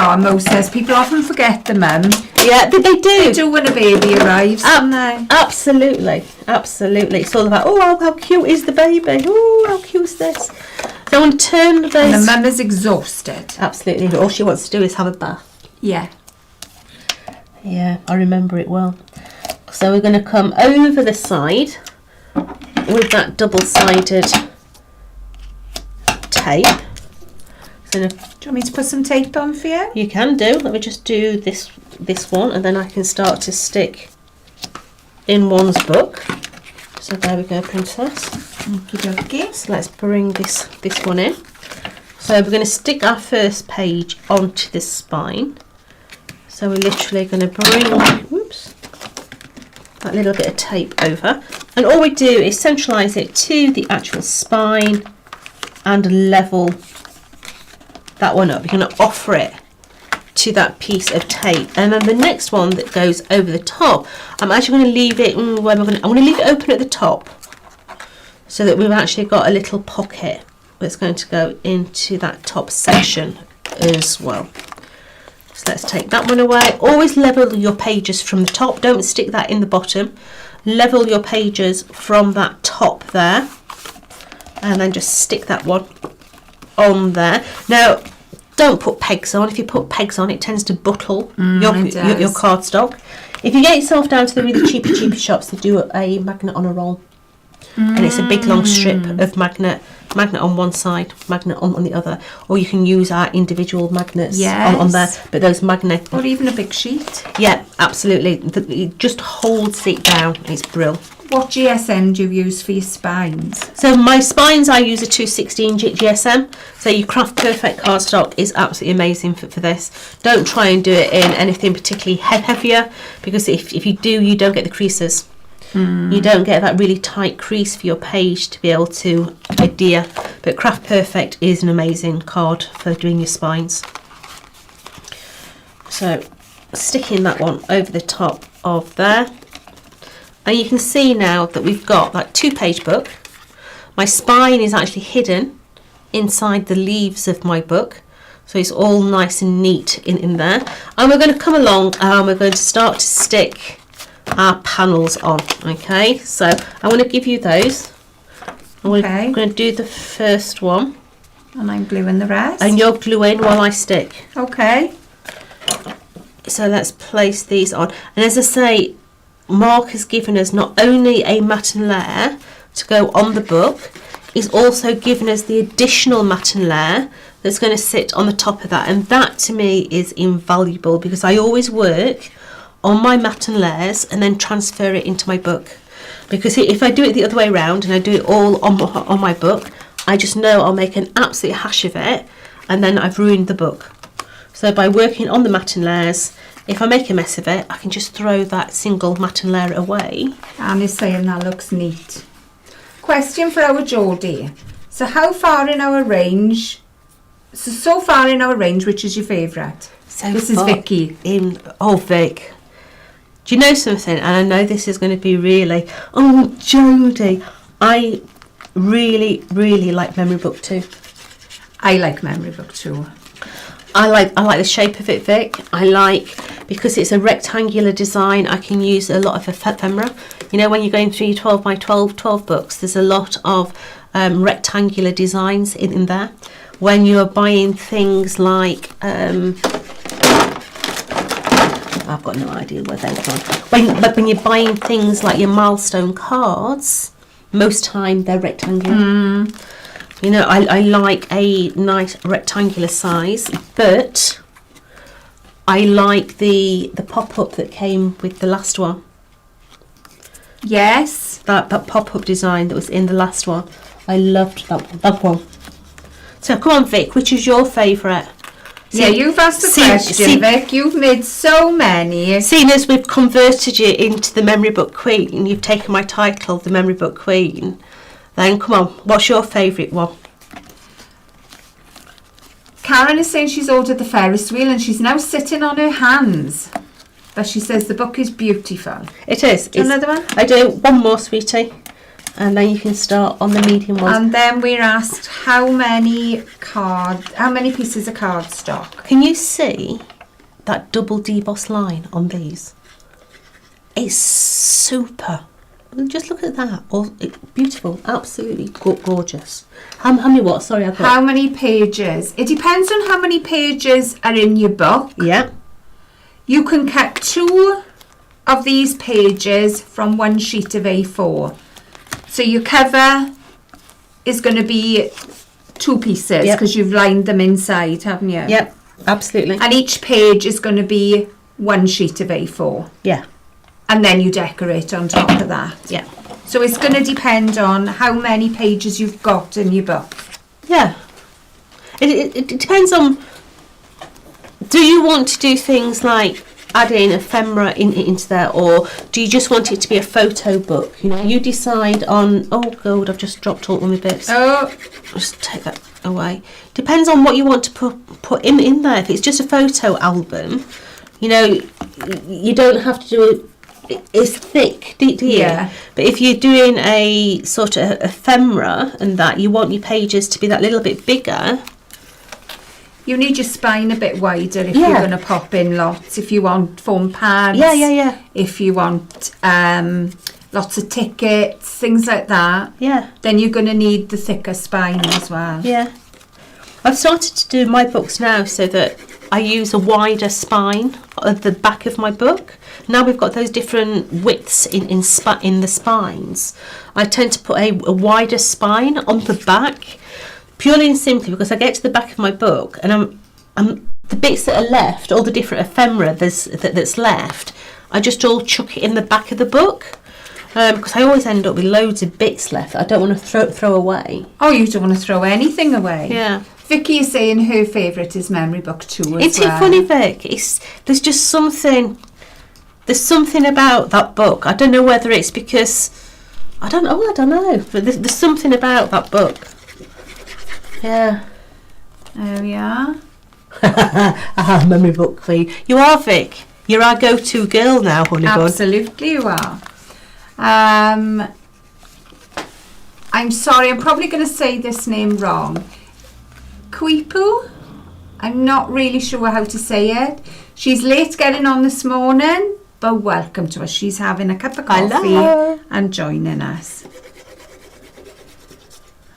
Oh, and Mo says people often forget the mum. Yeah, they do. They do when a baby arrives, don't they? Absolutely, absolutely. It's all about, oh, how cute is the baby? Oh, how cute is this? So I want to turn those. And the mum is exhausted. Absolutely. All she wants to do is have a bath. Yeah. Yeah, I remember it well. So we're going to come over the side with that double-sided tape. So Do you want me to put some tape on for you? you can do. Let me just do this one, and then I can start to stick in one's book. So there we go, princess. Okie dokie. So let's bring this one in. So we're going to stick our first page onto the spine. So we're literally going to bring that little bit of tape over, and all we do is centralise it to the actual spine and level that one up. You're going to offer it to that piece of tape, and then the next one that goes over the top, I'm actually going to leave it. I'm going to leave it open at the top, so that we've actually got a little pocket that's going to go into that top section as well. So let's take that one away. Always level your pages from the top. Don't stick that in the bottom. Level your pages from that top there, and then just stick that one on there. Now, don't put pegs on. If you put pegs on, it tends to buckle your cardstock. If you get yourself down to the really cheapy shops, they do a magnet on a roll, and it's a big long strip of magnet on one side, magnet on the other, or you can use our individual magnets on there. But those magnet, or even a big sheet. Yeah, absolutely. It just holds it down. It's brilliant. What GSM do you use for your spines? So my spines, I use a 216 GSM. So your Craft Perfect cardstock is absolutely amazing for this. Don't try and do it in anything particularly heavier, because if you do, you don't get the creases. You don't get that really tight crease for your page to be able to adhere. But Craft Perfect is an amazing card for doing your spines. So sticking that one over the top of there. And you can see now that we've got that 2-page book. My spine is actually hidden inside the leaves of my book, so it's all nice and neat in there. And we're going to come along and we're going to start to stick our panels on. Okay, so I want to give you those. I'm going to do the first one, and I'm gluing the rest. and you're gluing while I stick. Okay. So let's place these on, and as I say, Mark has given us not only a matten layer to go on the book, he's also given us the additional matten layer that's going to sit on the top of that, and that to me is invaluable, because I always work on my matten layers and then transfer it into my book, because if I do it the other way around and I do it all on my book, I just know I'll make an absolute hash of it, and then I've ruined the book. So by working on the matten layers, if I make a mess of it, I can just throw that single matten layer away. Annie's saying that looks neat. Question for our Jodie. So how far in our range? So far in our range, which is your favourite? So This is far Vicky. Vic. Do you know something? And I know this is going to be really, Jodie, I really, really like Memory Book 2. I like Memory Book 2. I like the shape of it, Vic. I like, because it's a rectangular design, I can use a lot of ephemera. You know, when you're going through your 12 by 12 books, there's a lot of rectangular designs in there. When you're buying things like, I've got no idea where they're from. When you're buying things like your milestone cards, most time they're rectangular. You know, I like a nice rectangular size, but I like the pop-up that came with the last one. Yes. That pop-up design that was in the last one. I loved that one. So come on, Vic, which is your favourite? Yeah, you've asked the question, Vic. You've made so many. Seeing as we've converted you into the Memory Book Queen, you've taken my title, the Memory Book Queen, then come on, what's your favourite one? Karen is saying she's ordered the Ferris wheel and she's now sitting on her hands. But she says the book is beautiful. It is. Do you want another one? I do. One more, sweetie. And then you can start on the medium ones. And then we're asked how many pieces of cardstock. Can you see that double deboss line on these? It's super. Just look at that. Beautiful. Absolutely gorgeous. How many what? Sorry, I've got... How many pages? It depends on how many pages are in your book. Yeah. You can cut 2 of these pages from one sheet of A4. So your cover is going to be 2 pieces because you've lined them inside, haven't you? Yep, absolutely. And each page is going to be 1 sheet of A4. Yeah. And then you decorate on top of that. Yeah. So it's going to depend on how many pages you've got in your book. Yeah. It depends on... Do you want to do things like adding ephemera into there, or do you just want it to be a photo book? You know, you decide on... Oh, God, I've just dropped all my bits. Oh. Just take that away. Depends on what you want to put in there. If it's just a photo album, you know, you don't have to do it. It's thick, do you? Yeah. But if you're doing a sort of ephemera and that, you want your pages to be that little bit bigger. You need your spine a bit wider if you're going to pop in lots. If you want foam pads. Yeah. If you want lots of tickets, things like that. Yeah. Then you're going to need the thicker spine as well. Yeah. I've started to do my books now so that I use a wider spine at the back of my book. Now we've got those different widths in the spines. I tend to put a wider spine on the back, purely and simply because I get to the back of my book and I'm the bits that are left, all the different ephemera that's left, I just all chuck it in the back of the book. Because I always end up with loads of bits left that I don't want to throw away. Oh, you don't want to throw anything away? Yeah. Vicky is saying her favourite is Memory Book 2 as well. Isn't it funny, Vic? There's just something... There's something about that book. I don't know whether it's because... I don't know. But there's something about that book. Yeah. There we are. Memory book for you. You are, Vic. You're our go-to girl now, honey bun. Absolutely you are. I'm sorry, I'm probably going to say this name wrong. Kuipu? I'm not really sure how to say it. She's late getting on this morning, but welcome to us. She's having a cup of coffee and joining us.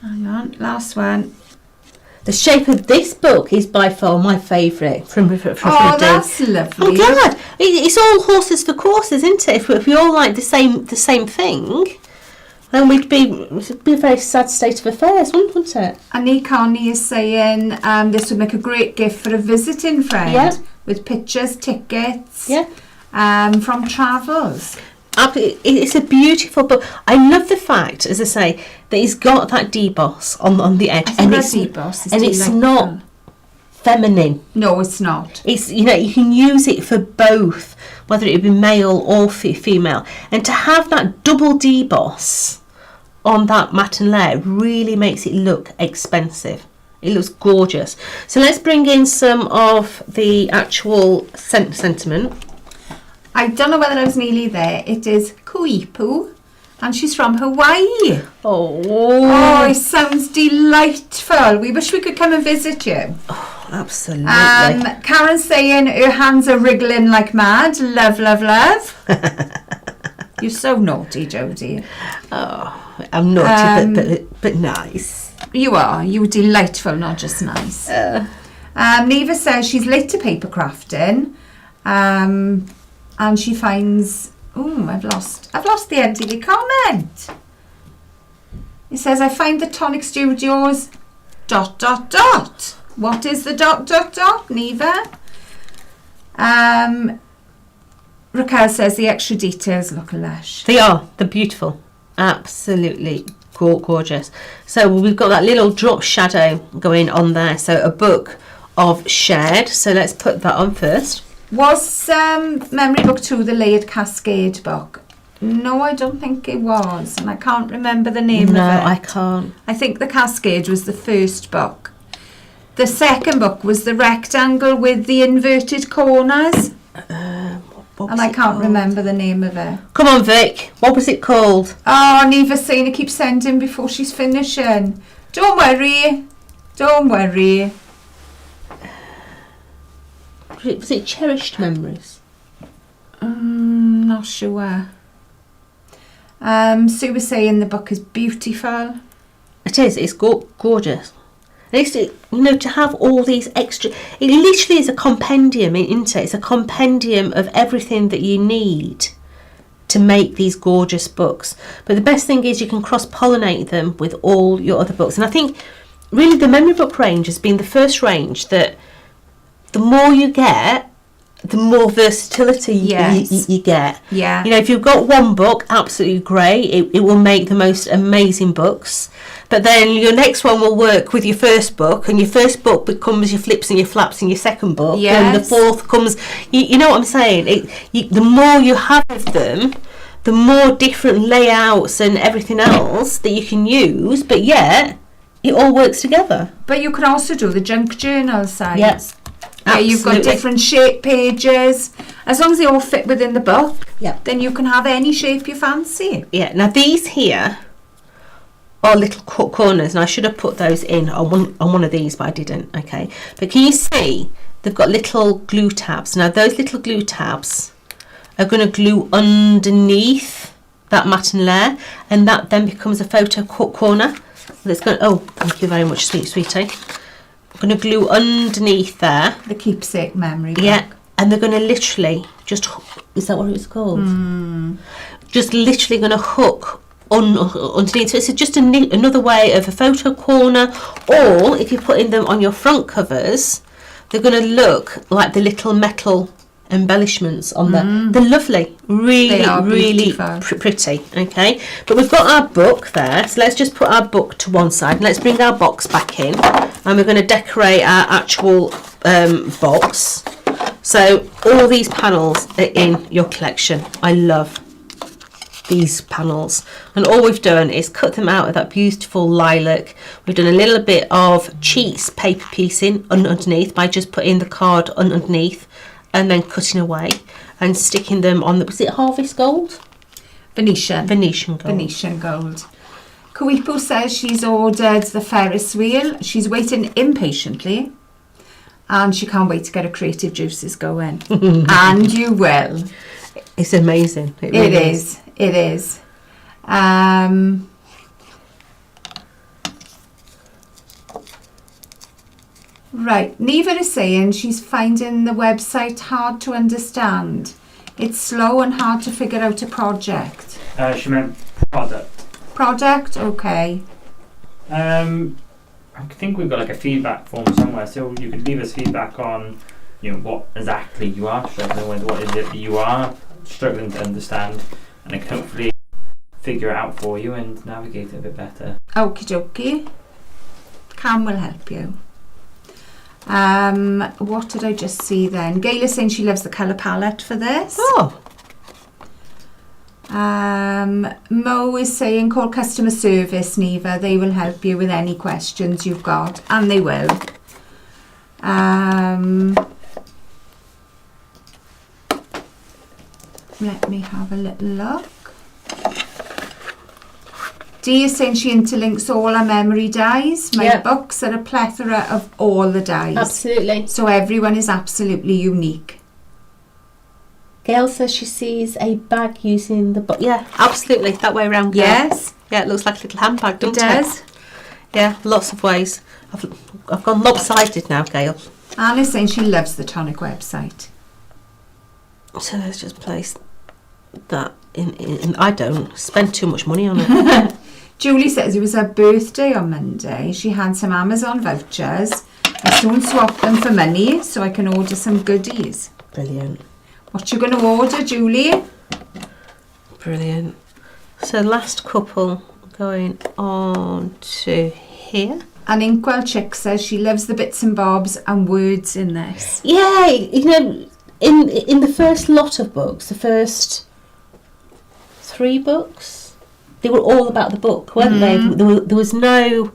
Hang on, last one. The shape of this book is by far my favourite from Oh, that's lovely. I'm glad. It's all horses for courses, isn't it? If we all like the same thing, then it'd be a very sad state of affairs, wouldn't it? Annie Connie is saying this would make a great gift for a visiting friend with pictures, tickets from travels. It's a beautiful book. I love the fact, as I say, that he's got that deboss on the edge, and it's not feminine. No, it's not. It's, you know, you can use it for both, whether it be male or female, and to have that double deboss on that matte layer really makes it look expensive. It looks gorgeous. So let's bring in some of the actual sentiment. I don't know whether I was nearly there. It is Kuipu, and she's from Hawaii. Oh, it sounds delightful. We wish we could come and visit you. Oh, absolutely. Karen's saying her hands are wriggling like mad. Love, love, love. You're so naughty, Jodie. Oh, I'm naughty, but nice. You are. You're delightful, not just nice. Neva says she's late to paper crafting. And she finds, I've lost the end of the comment. It says, I find the Tonic Studios ... What is the ... Neva? Raquel says the extra details look lush. They're beautiful. Absolutely gorgeous. So we've got that little drop shadow going on there. So a book of shared. So let's put that on first. Was Memory Book 2 the layered cascade book? No, I don't think it was, and I can't remember the name of it. No, I can't. I think the cascade was the first book. The second book was the rectangle with the inverted corners. What And was I it can't called? remember the name of it. Come on, Vic. What was it called? Oh, Neva's saying I keep sending before she's finishing. Don't worry. Don't worry. Was it Cherished Memories? Not sure. Sue was saying the book is beautiful. It is. It's gorgeous. And it's, to have all these extra... It literally is a compendium, isn't it? It's a compendium of everything that you need to make these gorgeous books. But the best thing is you can cross-pollinate them with all your other books. And I think, really, the memory book range has been the first range that the more you get, the more versatility you get. Yeah. If you've got one book, absolutely great. It will make the most amazing books. But then your next one will work with your first book, and your first book becomes your flips and your flaps in your second book. Yes. And the fourth comes... You know what I'm saying? The more you have of them, the more different layouts and everything else that you can use, but yet it all works together. But you can also do the junk journal size. Yes. Yeah, you've got Absolutely. different shape pages. As long as they all fit within the book, Yep. then you can have any shape you fancy. Yeah, now these here are little cut corners, and I should have put those in on one of these, but I didn't, okay. But can you see they've got little glue tabs? Now those little glue tabs are going to glue underneath that matten layer, and that then becomes a photo cut corner. That's going. Oh, thank you very much, sweetie. I'm going to glue underneath there. The keepsake memory book. Yeah, and they're going to literally just... Is that what it was called? Just literally going to hook underneath. So it's just another way of a photo corner, or if you're putting them on your front covers, they're going to look like the little metal embellishments on there. They're lovely, They are really beautiful. pretty. Okay, but we've got our book there, so let's just put our book to one side and let's bring our box back in, and we're going to decorate our actual box. So all these panels are in your collection. I love these panels, and all we've done is cut them out of that beautiful lilac. We've done a little bit of cheats paper piecing underneath by just putting the card underneath and then cutting away and sticking them on the... Was it Harvest Gold? Venetian. Venetian Gold. Venetian gold. Kuipo says she's ordered the Ferris wheel. She's waiting impatiently, and she can't wait to get her creative juices going. And you will. It's amazing. It It really is. It is. Right. Neva is saying she's finding the website hard to understand. It's slow and hard to figure out a project. She meant product. Product? Okay. I think we've got like a feedback form somewhere, so you could leave us feedback on, what exactly you are struggling with, what is it that you are struggling to understand, and I can hopefully figure it out for you and navigate it a bit better. Okie dokie. Cam will help you. What did I just see then? Gail is saying she loves the colour palette for this. Oh, Mo is saying call customer service, Neva. They will help you with any questions you've got, and they will. Let me have a little look. Dee is saying she interlinks all her memory dies. My Yep. books are a plethora of all the dies. Absolutely. So everyone is absolutely unique. Gail says she sees a bag using the book. Yeah, absolutely, that way around. Gail. Yes, Yeah, it looks like a little handbag, it doesn't does. Yeah, lots of ways. I've gone lopsided now, Gail. Anna's saying she loves the Tonic website. So let's just place that in. I don't spend too much money on it. Julie says it was her birthday on Monday. She had some Amazon vouchers. I soon swapped them for money so I can order some goodies. Brilliant. What you going to order, Julie? Brilliant. So last couple going on to here. And Inkwell Chick says she loves the bits and bobs and words in this. Yeah, in the first lot of books, the first 3 books, they were all about the book, weren't they? There was no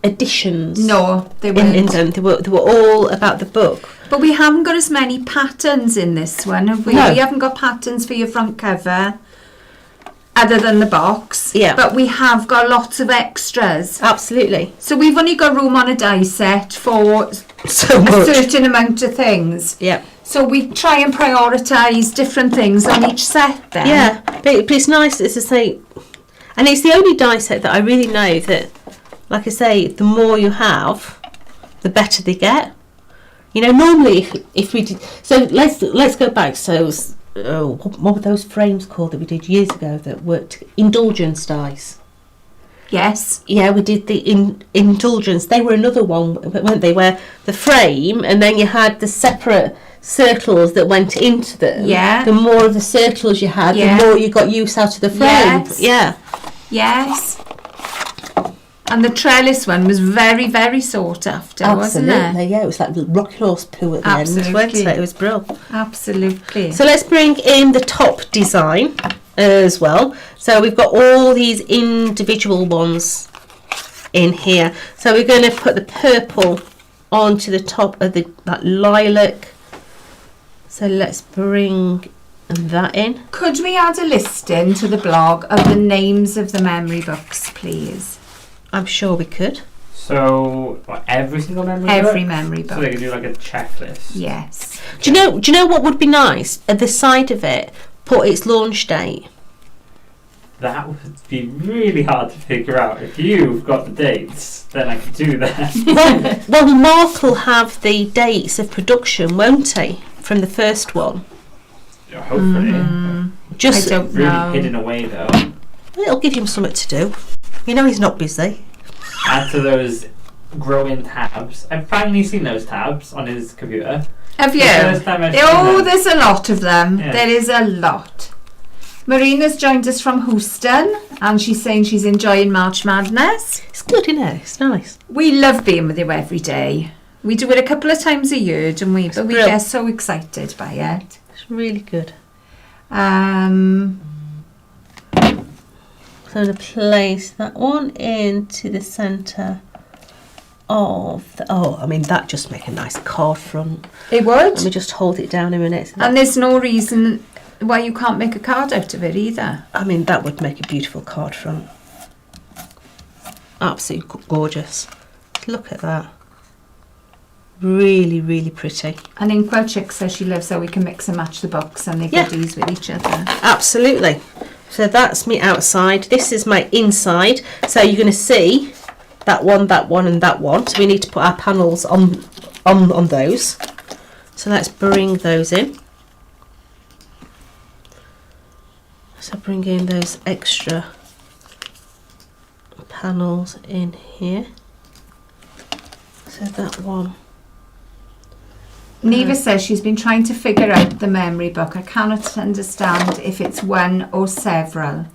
additions. No, they in weren't. them. They were all about the book. But we haven't got as many patterns in this one, have we? No. We haven't got patterns for your front cover, other than the box. Yeah. But we have got lots of extras. Absolutely. So we've only got room on a die set for So a much. certain amount of things. Yeah. So we try and prioritise different things on each set then. Yeah, but it's nice, as I say, and it's the only die set that I really know that, like I say, the more you have, the better they get. You know, normally if we did, so let's go back. So what were those frames called that we did years ago that worked? Indulgence dies. Yes. Yeah, we did the indulgence. They were another one, weren't they? Where the frame, and then you had the separate circles that went into them. Yeah. The more of the circles you had, Yeah. the more you got use out of the frame. Yes. Yeah. Yes. And the trellis one was very, very sought after, wasn't Absolutely. it? Yeah, it was like rocking horse poo at the end, wasn't Absolutely. it? It was brilliant. Absolutely. So let's bring in the top design as well. So we've got all these individual ones in here. So we're going to put the purple onto the top of that lilac. So let's bring that in. Could we add a listing to the blog of the names of the memory books, please? I'm sure we could. So, what, every single memory Every book? memory So book. they could do like a checklist. Yes. Do you know what would be nice? At the side of it, put its launch date. That would be really hard to figure out. If you've got the dates, then I could do that. Well, Mark will have the dates of production, won't he? From the first one. Hopefully. Just I don't Really know. hidden away though. it'll give him something to do. You know he's not busy. Add to those growing tabs. I've finally seen those tabs on his computer. Have you? The first time I've seen Oh, them. there's a lot of them. Yeah. There is a lot. Marina's joined us from Houston and she's saying she's enjoying March Madness. It's good, isn't it? It's nice. We love being with you every day. We do it a couple of times a year, don't we? But we brilliant. get so excited by it. It's really good. Um, So I'm going to place that one into the centre of the... Oh, I mean, that just make a nice card front. it Let me would. just hold it down a minute. And there's no reason why you can't make a card out of it either. I mean, that would make a beautiful card front. Absolutely gorgeous. Look at that. Really, really pretty. And Inkwell Chick says she loves how we can mix and match the books and they Yeah. goodies with each other. Absolutely. So that's me outside. This is my inside. So you're going to see that one, and that one. So we need to put our panels on those. So let's bring those in. So bring in those extra panels in here. So that one. Neva says she's been trying to figure out the memory book. I cannot understand if it's one or several.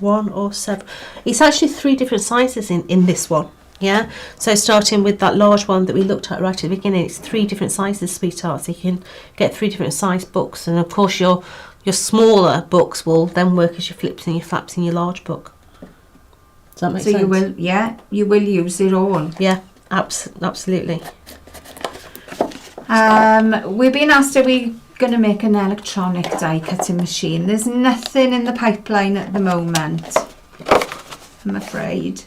One or seven. It's actually 3 different sizes in this one. Yeah. So starting with that large one that we looked at right at the beginning, it's 3 different sizes, sweetheart. So you can get 3 different size books, and of course your smaller books will then work as your flips and your flaps in your large book. Does that make So sense? you will use it all. Yeah. Absolutely. We're being asked, are we going to make an electronic die cutting machine? There's nothing in the pipeline at the moment, I'm afraid.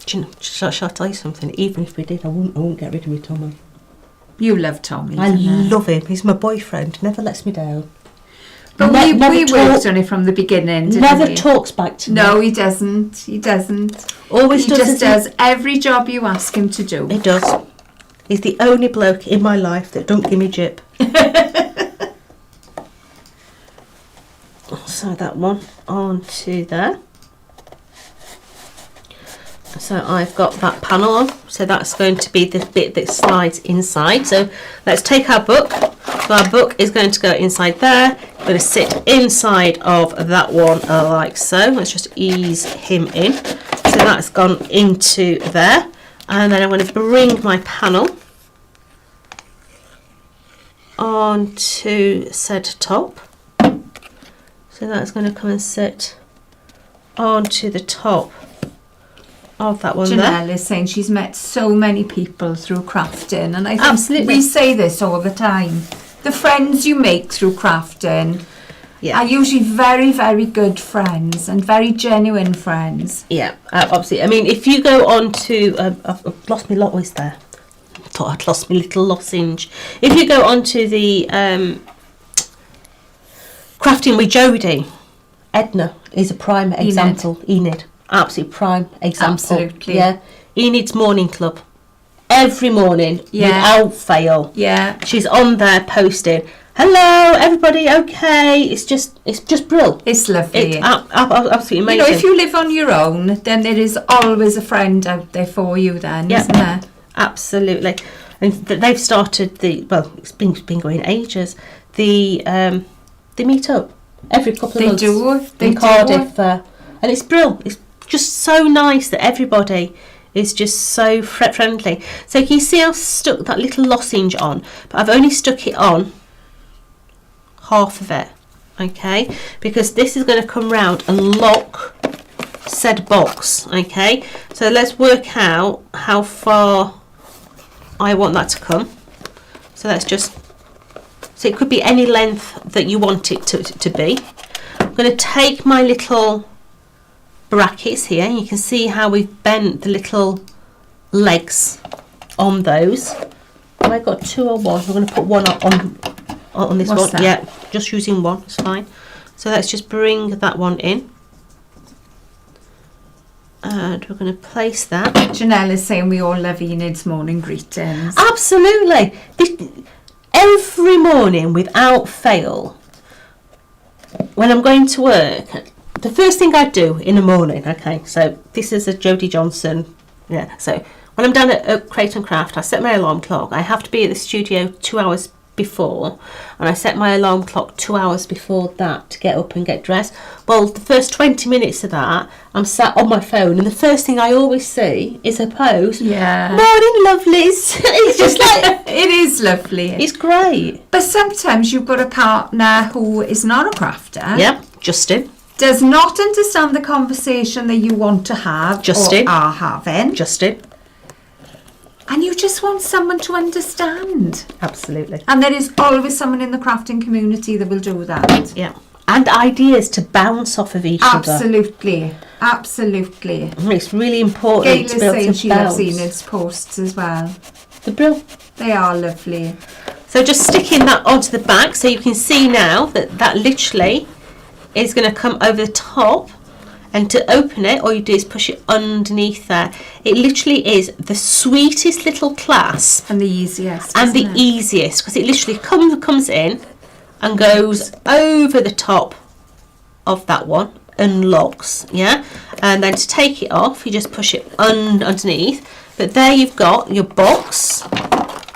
Do you know, shall I tell you something? Even if we did, I won't get rid of my Tommy. You love Tommy. I don't you? love him. He's my boyfriend. Never lets me down. But Never we talk- worked on it from the beginning, didn't Never we? talks back to me. No, he doesn't. He doesn't. Always He does. just does every job you ask him to do. He does. He's the only bloke in my life that don't give me jip. So that one onto there. So I've got that panel on. So that's going to be the bit that slides inside. So let's take our book. So our book is going to go inside there. Going to sit inside of that one like so. Let's just ease him in. So that's gone into there. And then I'm going to bring my panel onto said top. So that's going to come and sit onto the top of that one there. Janelle is saying she's met so many people through crafting, and I think Absolutely. we say this all the time. The friends you make through crafting are usually very, very good friends and very genuine friends. Yeah, absolutely. I mean, if you go on to... I've lost my lot there. I thought I'd lost my little lozenge. If you go on to the Crafting with Jodie, Edna is a prime example. Enid. Absolute prime example. Absolutely. Yeah. Enid's morning club. Every morning, without fail. Yeah. She's on there posting, hello, everybody, okay? It's just brilliant. It's lovely. It's absolutely amazing. You know, if you live on your own, then there is always a friend out there for you then, isn't there? Absolutely. And they've started it's been going ages. They meet up every couple of months. They in do. Cardiff. And it's brilliant. It's just so nice that everybody is just so friendly. So can you see I've stuck that little lozenge on, but I've only stuck it on half of it, okay? Because this is going to come round and lock said box, okay? So let's work out how far I want that to come. So that's just, so it could be any length that you want it to be. I'm going to take my little brackets here. You can see how we've bent the little legs on those. Have I got two or one? I'm going to put one on this one. That? Yeah, just using one, it's fine. So let's just bring that one in. And we're going to place that. Janelle is saying we all love Enid's morning greetings. Absolutely. Every morning, without fail, when I'm going to work, the first thing I do in the morning, okay, so this is a Jodie Johnson, so when I'm down at Creighton Craft, I set my alarm clock. I have to be at the studio 2 hours before, and I set my alarm clock 2 hours before that to get up and get dressed. Well, the first 20 minutes of that, I'm sat on my phone, and the first thing I always see is a post. Yeah. Morning, lovelies. It's just like... It is lovely. It's great. But sometimes you've got a partner who is not a crafter. Yep, Justin. Does not understand the conversation that you want to have Justin. or are having. Justin. And you just want someone to understand. Absolutely. And there is always someone in the crafting community that will do that. Yeah. And ideas to bounce off of each other. Absolutely. Absolutely. It's really important Gail to is be able saying to she bounce. loves Enid's posts as well. The brill. They are lovely. So just sticking that onto the back, so you can see now that literally is going to come over the top. And to open it, all you do is push it underneath there. It literally is the sweetest little clasp. And the easiest. And the isn't it? easiest, because it literally comes in and goes over the top of that one and locks, yeah? And then to take it off, you just push it underneath. But there you've got your box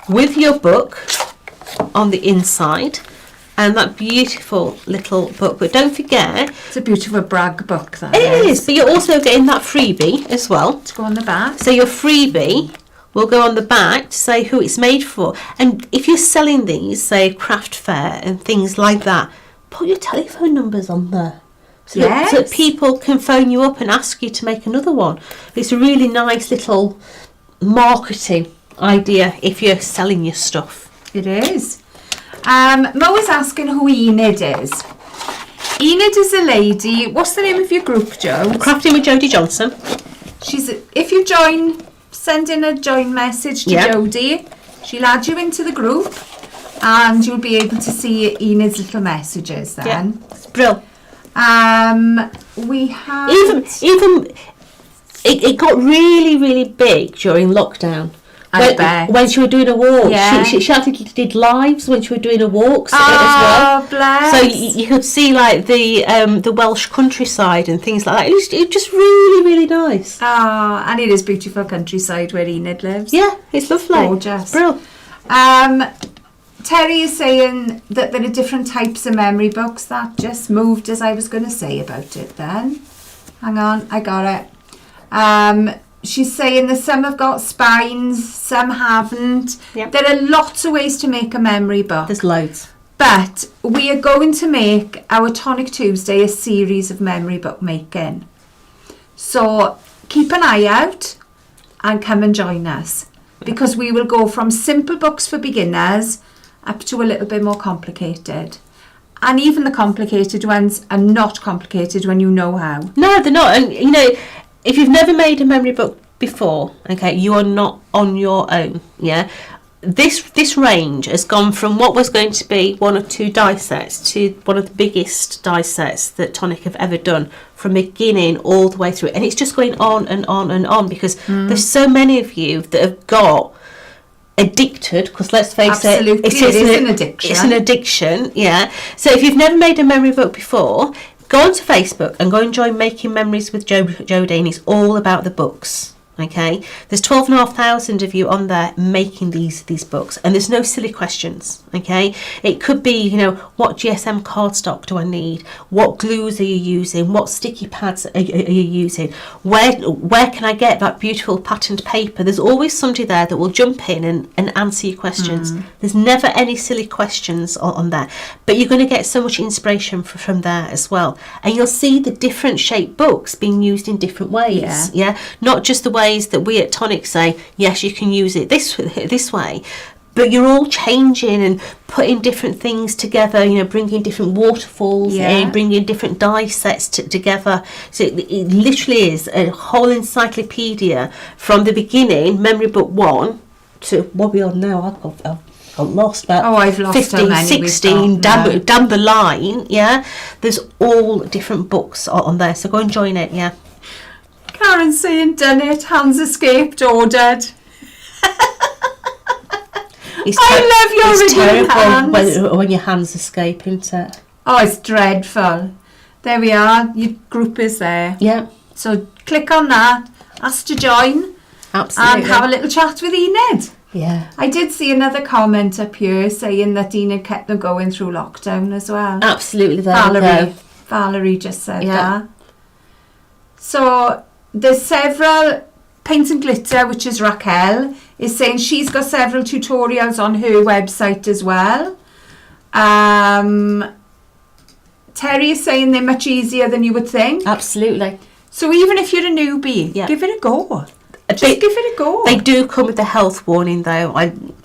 with your book on the inside. And that beautiful little book. But don't forget... It's a beautiful brag book, that It is, but you're also getting that freebie as well. To go on the back. So your freebie will go on the back to say who it's made for. And if you're selling these, say, craft fair and things like that, put your telephone numbers on there. So that people can phone you up and ask you to make another one. It's a really nice little marketing idea if you're selling your stuff. It is. Mo is asking who Enid is. Enid is a lady. What's the name of your group, Jo? Crafting with Jodie Johnson. If you join, send in a join message to Jodie. She'll add you into the group, and you'll be able to see Enid's little messages then. Yeah, it's brilliant. We have even it got really big during lockdown. When she was doing a walk, she actually did lives when she was doing a walk as well. Bless. So you could see like the Welsh countryside and things like that. It was just really nice. And it is beautiful countryside where Enid lives. Yeah, it's lovely. Gorgeous. Brilliant. Terry is saying that there are different types of memory books. That just moved as I was going to say about it then. Hang on, I got it. She's saying that some have got spines, some haven't. Yep. There are lots of ways to make a memory book. There's loads. But we are going to make our Tonic Tuesday a series of memory book making. So keep an eye out and come and join us, because we will go from simple books for beginners up to a little bit more complicated. And even the complicated ones are not complicated when you know how. No, they're not. And, you know, if you've never made a memory book before, okay, you are not on your own, yeah? This range has gone from what was going to be 1 or 2 die sets to one of the biggest die sets that Tonic have ever done, from beginning all the way through. And it's just going on and on and on, because there's so many of you that have got addicted, because let's face Absolutely, it is an addiction. It's an addiction, yeah. So if you've never made a memory book before, go onto Facebook and go and join Making Memories with Jodie, and it's all about the books. Okay, there's 12,500 of you on there making these books, and there's no silly questions. Okay, it could be, you know, what GSM cardstock do I need? What glues are you using? What sticky pads are you using? Where can I get that beautiful patterned paper? There's always somebody there that will jump in and answer your questions. There's never any silly questions on there, but you're going to get so much inspiration from there as well, and you'll see the different shaped books being used in different ways. Yeah, not just the way that we at Tonic say, yes, you can use it this way, but you're all changing and putting different things together, you know, bringing different waterfalls in, bringing different die sets together. So it literally is a whole encyclopedia from the beginning, memory book 1, to what we are now. I've got lost about I've lost 15, 16 down the line. Yeah, there's all different books on there, so go and join it. Yeah. Karen's saying, done it, hands escaped, ordered. I love your wriggling hands. When your hands escape, isn't it? Oh, it's dreadful. There we are, your group is there. Yeah. So click on that, ask to join. Absolutely. And have a little chat with Enid. Yeah. I did see another comment up here saying that Enid kept them going through lockdown as well. Absolutely. Valerie just said that. So there's several. Paint and Glitter, which is Raquel, is saying she's got several tutorials on her website as well. Terry is saying they're much easier than you would think. Absolutely. So even if you're a newbie, give it a go. Just give it a go. They do come with a health warning though.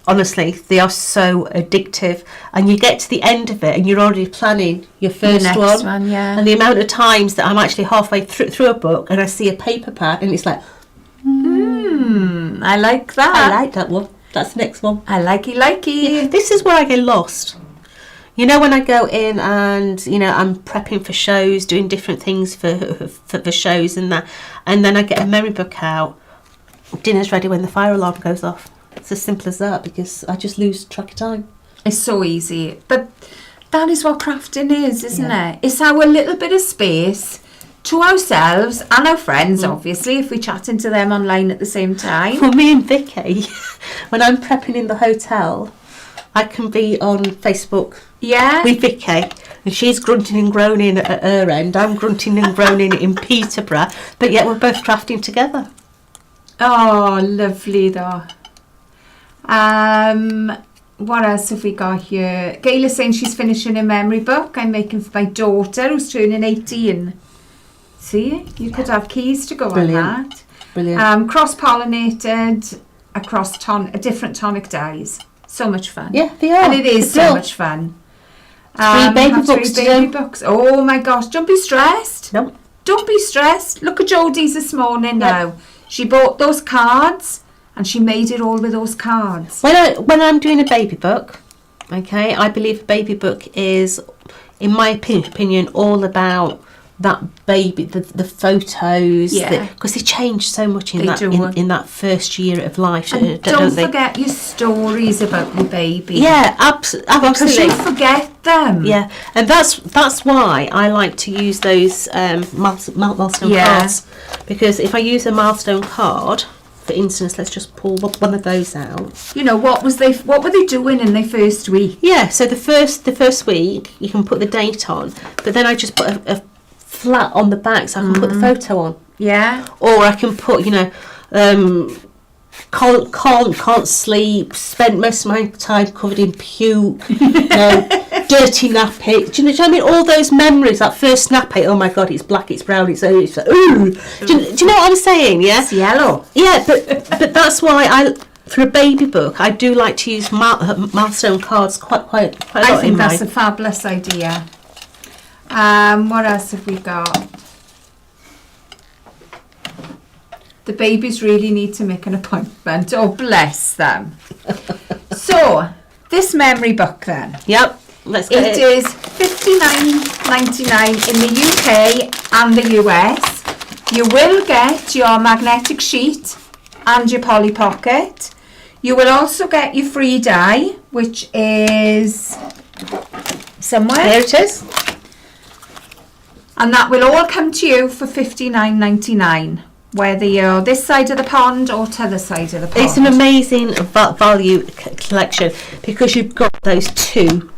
Honestly, they are so addictive, and you get to the end of it and you're already planning your first one. Yeah. And the amount of times that I'm actually halfway through a book and I see a paper pad and it's like, I like that. I like that one. That's the next one. I likey. Yeah, this is where I get lost. You know, when I go in and, you know, I'm prepping for shows, doing different things for shows and that, and then I get a memory book out, dinner's ready when the fire alarm goes off. It's as simple as that, because I just lose track of time. It's so easy. But that is what crafting is, isn't it? It's our little bit of space to ourselves and our friends, obviously, if we're chatting to them online at the same time. For me and Vicky, when I'm prepping in the hotel, I can be on Facebook with Vicky, and she's grunting and groaning at her end, I'm grunting and groaning in Peterborough, but yet we're both crafting together. Oh, lovely though. What else have we got here? Gail is saying she's finishing a memory book I'm making for my daughter who's turning 18. See, you could have keys to go on that. Brilliant. Cross-pollinated across different tonic dyes. So much fun. Yeah, they are. And it is so much fun. 3 baby books to do. Books. Oh my gosh, don't be stressed. No. Don't be stressed. Look at Jodie's this morning now. She bought those cards and she made it all with those cards. When I'm doing a baby book, okay, I believe a baby book is, in my opinion, all about that baby, the photos, because they change so much in that first year of life. And don't forget your stories about your baby. Yeah, absolutely. Because you forget them. Yeah, and that's why I like to use those milestone cards, because if I use a milestone card, for instance, let's just pull one of those out. You know, what were they doing in their first week? Yeah, so the first week you can put the date on, but then I just put a flat on the back so I can put the photo on. Yeah. Or I can put, you know, can't sleep, spent most of my time covered in puke, you know, dirty nappy. Do you know what I mean? All those memories, that first nappy. Oh my God, it's black, it's brown, it's ooh. Do you know what I'm saying? Yeah. It's yellow. Yeah, but that's why for a baby book, I do like to use milestone cards quite a lot. I think that's a fabulous idea. What else have we got? The babies really need to make an appointment. Oh, bless them. So, this memory book then. Yep, let's get It is $59.99 in the UK and the US. You will get your magnetic sheet and your Polly Pocket. You will also get your free die, which is somewhere. There it is. And that will all come to you for $59.99, whether you're this side of the pond or to the side of the pond. It's an amazing value collection because you've got those two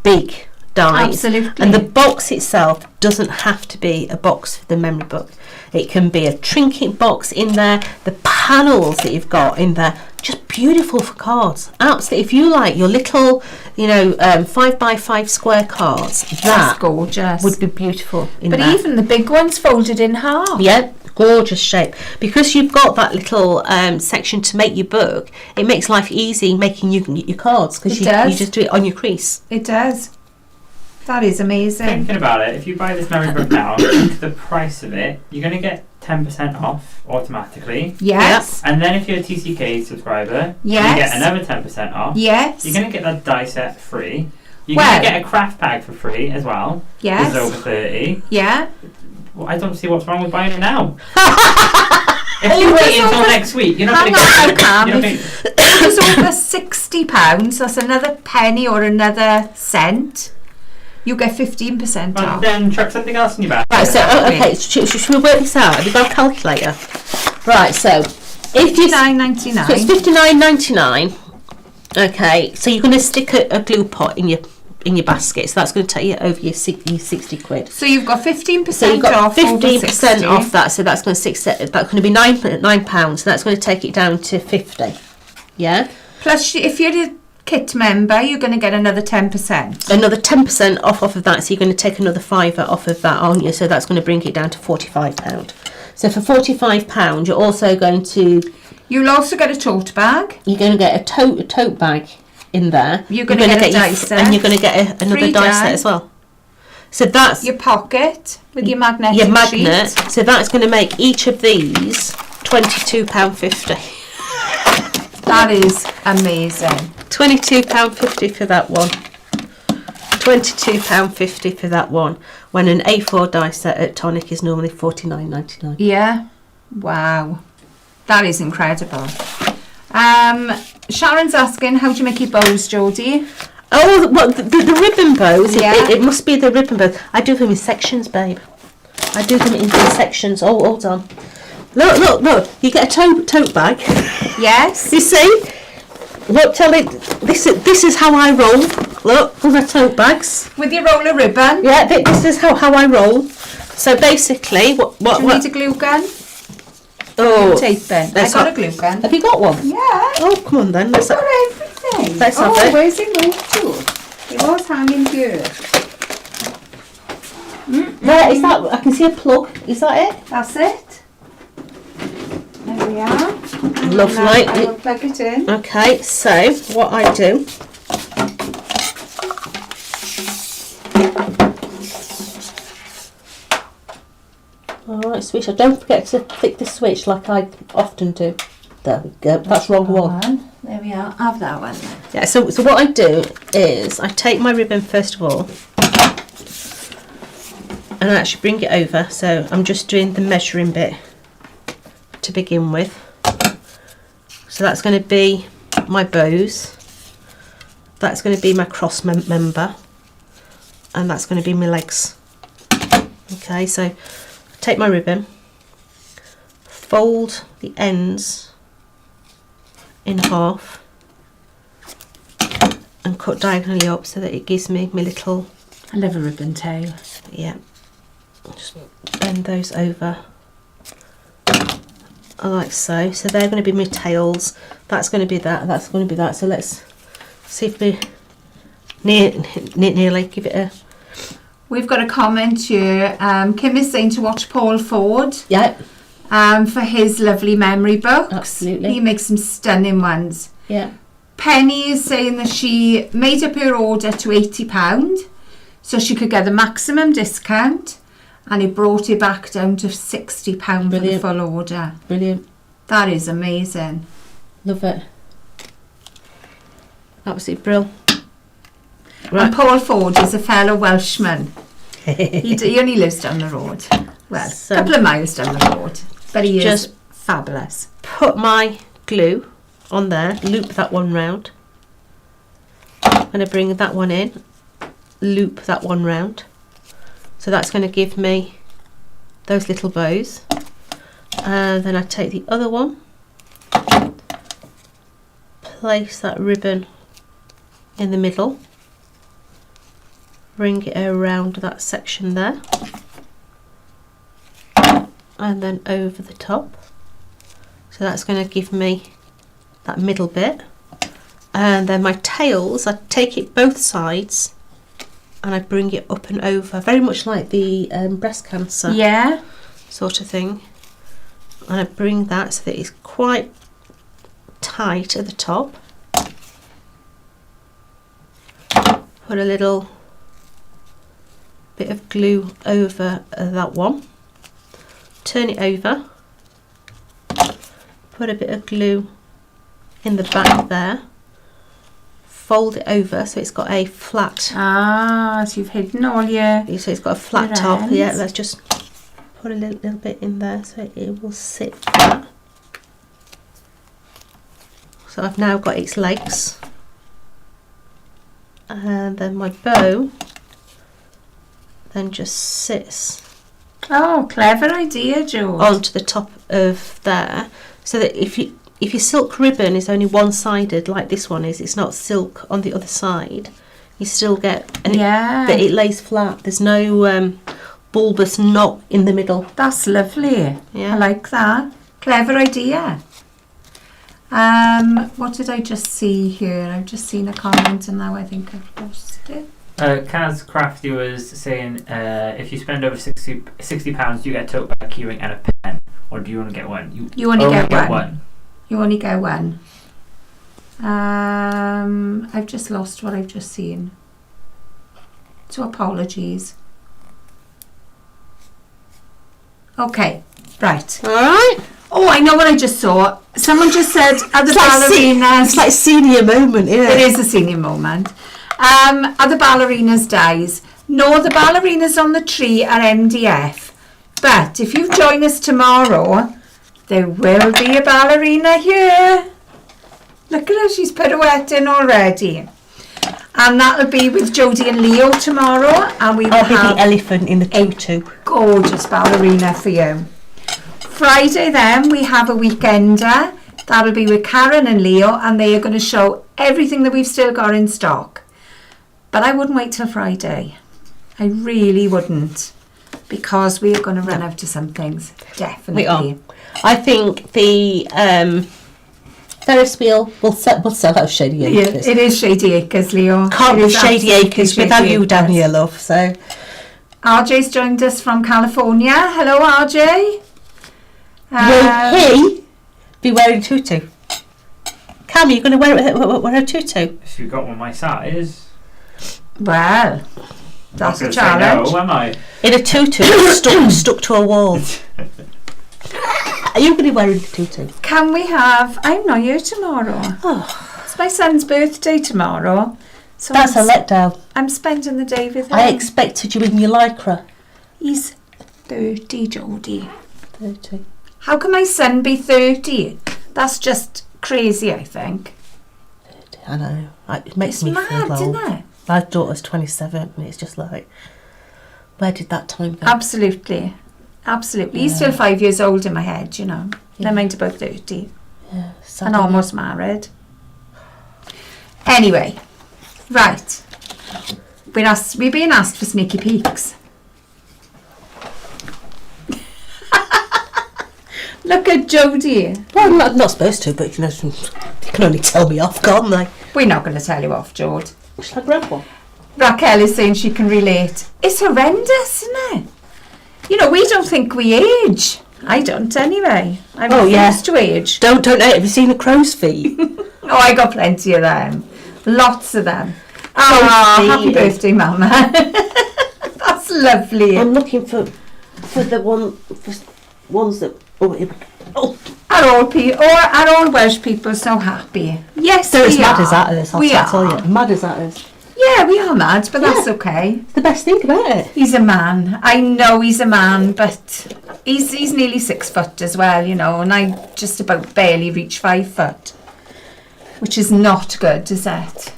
big dies. Absolutely. And the box itself doesn't have to be a box for the memory book. It can be a trinket box in there. The panels that you've got in there, just beautiful for cards. Absolutely. If you like your little, 5x5 square cards, That's that gorgeous. would be beautiful in But there. even the big ones folded in half. Yeah, gorgeous shape. Because you've got that little section to make your book, it makes life easy making your cards because It you does. just do it on your crease. It does. That is amazing. Thinking about it, if you buy this memory book now, look at the price of it, you're going to get 10% off automatically. Yes. And then if you're a TCK subscriber, Yes. you get another 10% off. Yes. You're going to get that die set free. You're Well- going to get a craft bag for free as well. Yes. It's over 30. Yeah. Well, I don't see what's wrong with buying it now. If Oh, you it's wait until over- next week, you're not Hang going to on, get Cam. you're not If gonna- it was over £60, that's another penny or another cent. You get 15% But off. then chuck something else in your bag. Right, so okay, should we work this out? Have you got a calculator? Right, so if you $59.99. so it's $59.99. Okay, so you're going to stick a glue pot in your basket, so that's going to take you over your 60 quid. So you've got 15% So you've got off. 15% off that, so that's going to be £9, so that's going to take it down to 50. Yeah. Plus, if you're a kit member, you're going to get another 10%. Another 10% off of that, so you're going to take another £5 off of that, aren't you? So that's going to bring it down to £45. So for £45, you're also going to You'll also get a tote bag. you're going to get a tote bag in there. You're going to get a die set. and you're going to get another Free die die. set as well. So that's Your pocket with your magnetic your magnet. sheet. So that's going to make each of these £22.50. That is amazing. £22.50 for that one. £22.50 for that one. When an A4 die set at Tonic is normally $49.99. Yeah. Wow. That is incredible. Sharon's asking, how do you make your bows, Jodie? Oh, well, the ribbon bows. Yeah. It must be the ribbon bows. I do them in sections, babe. I do them in sections. Oh, hold on. Look. You get a tote bag. Yes. You see? Look, tell me. This is how I roll. Look, all the tote bags. With your roller ribbon. Yeah, this is how I roll. So basically, what? Do you need a glue gun? Oh, Tape pen. I let's got a have- glue gun. have you got one? Yeah. Oh, come on then. I've got everything. Let's have it. Where's it moved to? It was hanging here. Where is that? I can see a plug. Is that it? That's it. There we are. Lovely. Now I will plug it in. Okay, so what I do. Alright, switch. Don't forget to flick the switch like I often do. There we go. That's wrong one. There we are. Have that one then. Yeah, so what I do is I take my ribbon first of all and I actually bring it over. So I'm just doing the measuring bit to begin with. So that's going to be my bows. That's going to be my cross member. And that's going to be my legs. Okay, so take my ribbon, fold the ends in half and cut diagonally up so that it gives me my little, I love a ribbon tail. yeah, just bend those over like so. So they're going to be my tails, that's going to be that, that's going to be that. So let's see if we nearly give it a... We've got a comment here. Kim is saying to watch Paul Ford Yeah, for his lovely memory books. Absolutely. He makes some stunning ones. yeah. Penny is saying that she made up her order to £80 so she could get the maximum discount, and it brought it back down to £60 for the Brilliant. full order. Brilliant. That is amazing. Love it. Absolutely brilliant. And Paul Ford is a fellow Welshman. He only lives down the road. Well, So- a couple of miles down the road. But he is Just- fabulous. Put my glue on there, loop that one round. I'm going to bring that one in, loop that one round. So that's going to give me those little bows. And then I take the other one, place that ribbon in the middle, bring it around that section there, and then over the top. So that's going to give me that middle bit. And then my tails, I take it both sides and I bring it up and over, very much like the breast cancer Yeah. sort of thing. And I bring that so that it's quite tight at the top. Put a little bit of glue over that one. Turn it over. Put a bit of glue in the back there. Fold it over so it's got a flat. Ah, so you've hidden all your... So it's got a flat Your top. ends. Yeah, let's just put a little bit in there so it will sit flat. So I've now got its legs. And then my bow then just sits Oh, clever idea, George. onto the top of there, so that if your silk ribbon is only one-sided like this one is, it's not silk on the other side, you still get Yeah. that it lays flat. There's no bulbous knot in the middle. That's lovely. Yeah. I like that. Clever idea. What did I just see here? I've just seen a comment and now I think I've lost it. Kaz Crafty was saying, if you spend over £60, you get a tote bag, keyring, and a pen. Or do you want to get one? You only get one. one. You only get one. I've just lost what I've just seen. So apologies. Okay, right. All right. Oh, I know what I just saw. Someone just said at the ballerinas. It's like senior moment, isn't It it? is a senior moment. Are the ballerinas dies? No, the ballerinas on the tree are MDF. But if you join us tomorrow, there will be a ballerina here. Look at her, she's pirouetting already. And that'll be with Jodie and Leo tomorrow. And we will I'll be have the elephant in the tutu. gorgeous ballerina for you. Friday then we have a weekender. That'll be with Karen and Leo, and they are going to show everything that we've still got in stock. But I wouldn't wait till Friday. I really wouldn't, because we are going to run out of some things. Definitely. We are. I think the Ferris wheel will sell out Shady Yeah, Acres. it is Shady Acres, Leo. Can't It be is Shady absolutely Acres Shady without you down Acres. here, love. So RJ's joined us from California. Hello, RJ. will he be wearing tutu? Cam, are you going to wear a tutu? If you've got one my size, Well, that's I'm a not gonna say challenge. no, am I? In a tutu stuck to a wall. Are you going to be wearing a tutu? Can we have... I'm not here tomorrow. Oh, It's my son's birthday tomorrow. So that's a letdown. I'm spending the day with him. I expected you in your lycra. He's 30, Jodie. 30. How can my son be 30? That's just crazy, I think. I know. It makes It's me mad, feel old. isn't it? My daughter's 27 and it's just like, where did that time go? Absolutely. Absolutely. He's still 5 years old in my head, you know. Never mind about 30. Yeah, And suddenly. almost married. Anyway. Right. We're being asked for sneaky peeks. Look at Jodie. Well, I'm not supposed to, but you know, they can only tell me off, can't they? We're not going to tell you off, George. Shall I grab one? Raquel is saying she can relate. It's horrendous, isn't it? You know, we don't think we age. I don't anyway. I'm refused to age. Don't. Have you seen a crow's feet? Oh, I got plenty of them. Lots of them. Oh, happy birthday, Mama. That's lovely. I'm looking for the ones that. Are all Welsh people so happy? Yes, they're as we mad are. as that is. I'll tell you, mad as that is. Yeah, we are mad, but that's okay. It's the best thing about it. He's a man. I know he's a man, but he's nearly 6 foot as well, you know, and I just about barely reach 5 foot, which is not good, is it?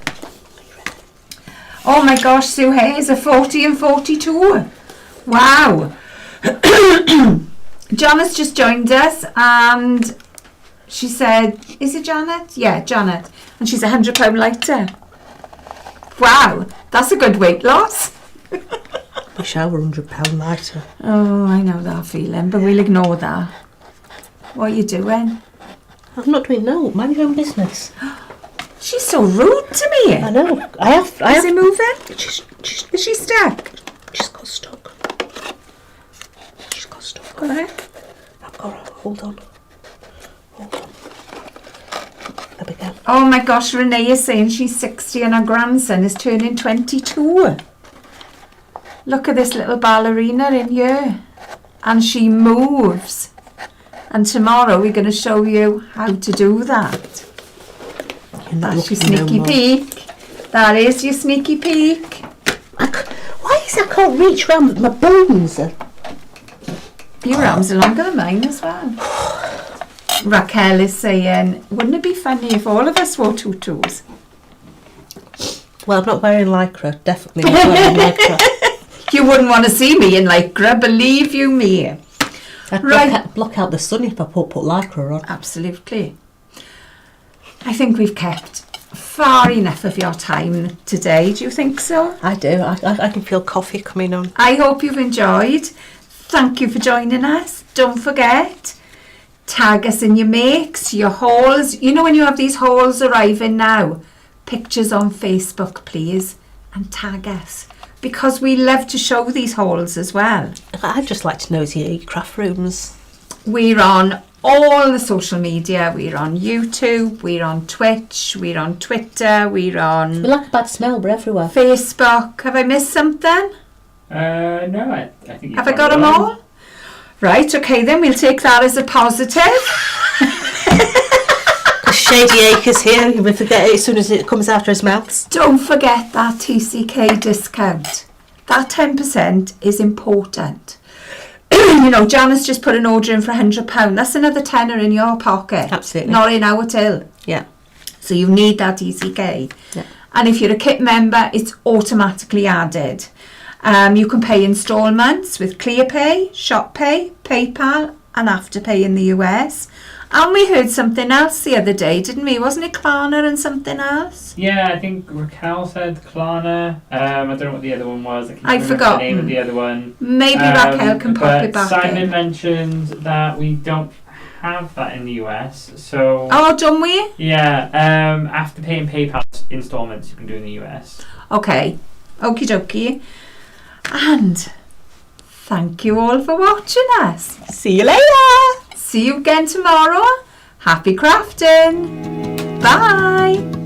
Oh my gosh, Sue Hayes are 40 and 42. Wow. Janet's just joined us and she said, is it Janet? Yeah, Janet. And she's £100 lighter. Wow, that's a good weight loss. Wish I were £100 lighter. Oh, I know that feeling, but we'll ignore that. What are you doing? I'm not doing mind your own business. She's so rude to me. I know. Is it moving? Is she stuck? She's got stuck. Got her? I've got her. Hold on. There we go. Oh my gosh, Renee is saying she's 60 and her grandson is turning 22. Look at this little ballerina in here. And she moves. And tomorrow we're going to show you how to do that. That's your sneaky peek. That is your sneaky peek. Why is I can't reach round with my bones? Your arms are longer than mine as well. Raquel is saying, wouldn't it be funny if all of us wore tutus? Well, I'm not wearing lycra. Definitely not wearing lycra. You wouldn't want to see me in lycra, believe you me. I'd block out the sun if I put lycra on. Absolutely. I think we've kept far enough of your time today. Do you think so? I do. I can feel coffee coming on. I hope you've enjoyed. Thank you for joining us. Don't forget, tag us in your makes, your hauls. You know when you have these hauls arriving now, pictures on Facebook, please, and tag us. Because we love to show these hauls as well. I'd just like to know your craft rooms. We're on all the social media. We're on YouTube, we're on Twitch, we're on Twitter, we're on... We like a bad smell, we're everywhere. Facebook. Have I missed something? No, I think Have I got them all? Right, okay then, we'll take that as a positive. Shady Acres here, you will forget it as soon as it comes out of his mouth. Don't forget that TCK discount. That 10% is important. You know, Janice just put an order in for £100. That's another tenner in your pocket. Absolutely. Not in our till. Yeah. So you need that TCK. Yeah. And if you're a kit member, it's automatically added. You can pay instalments with ClearPay, ShopPay, PayPal and Afterpay in the US. And we heard something else the other day, didn't we? Wasn't it Klarna and something else? Yeah, I think Raquel said Klarna. I don't know what the other one was. I I've forgotten the name of the other one. Maybe Raquel can pop it back Simon in. mentioned that we don't have that in the US. So Oh, don't we? yeah, Afterpay and PayPal installments you can do in the US. Okay. Okie dokie. And thank you all for watching us. See you later. See you again tomorrow. Happy crafting. Bye.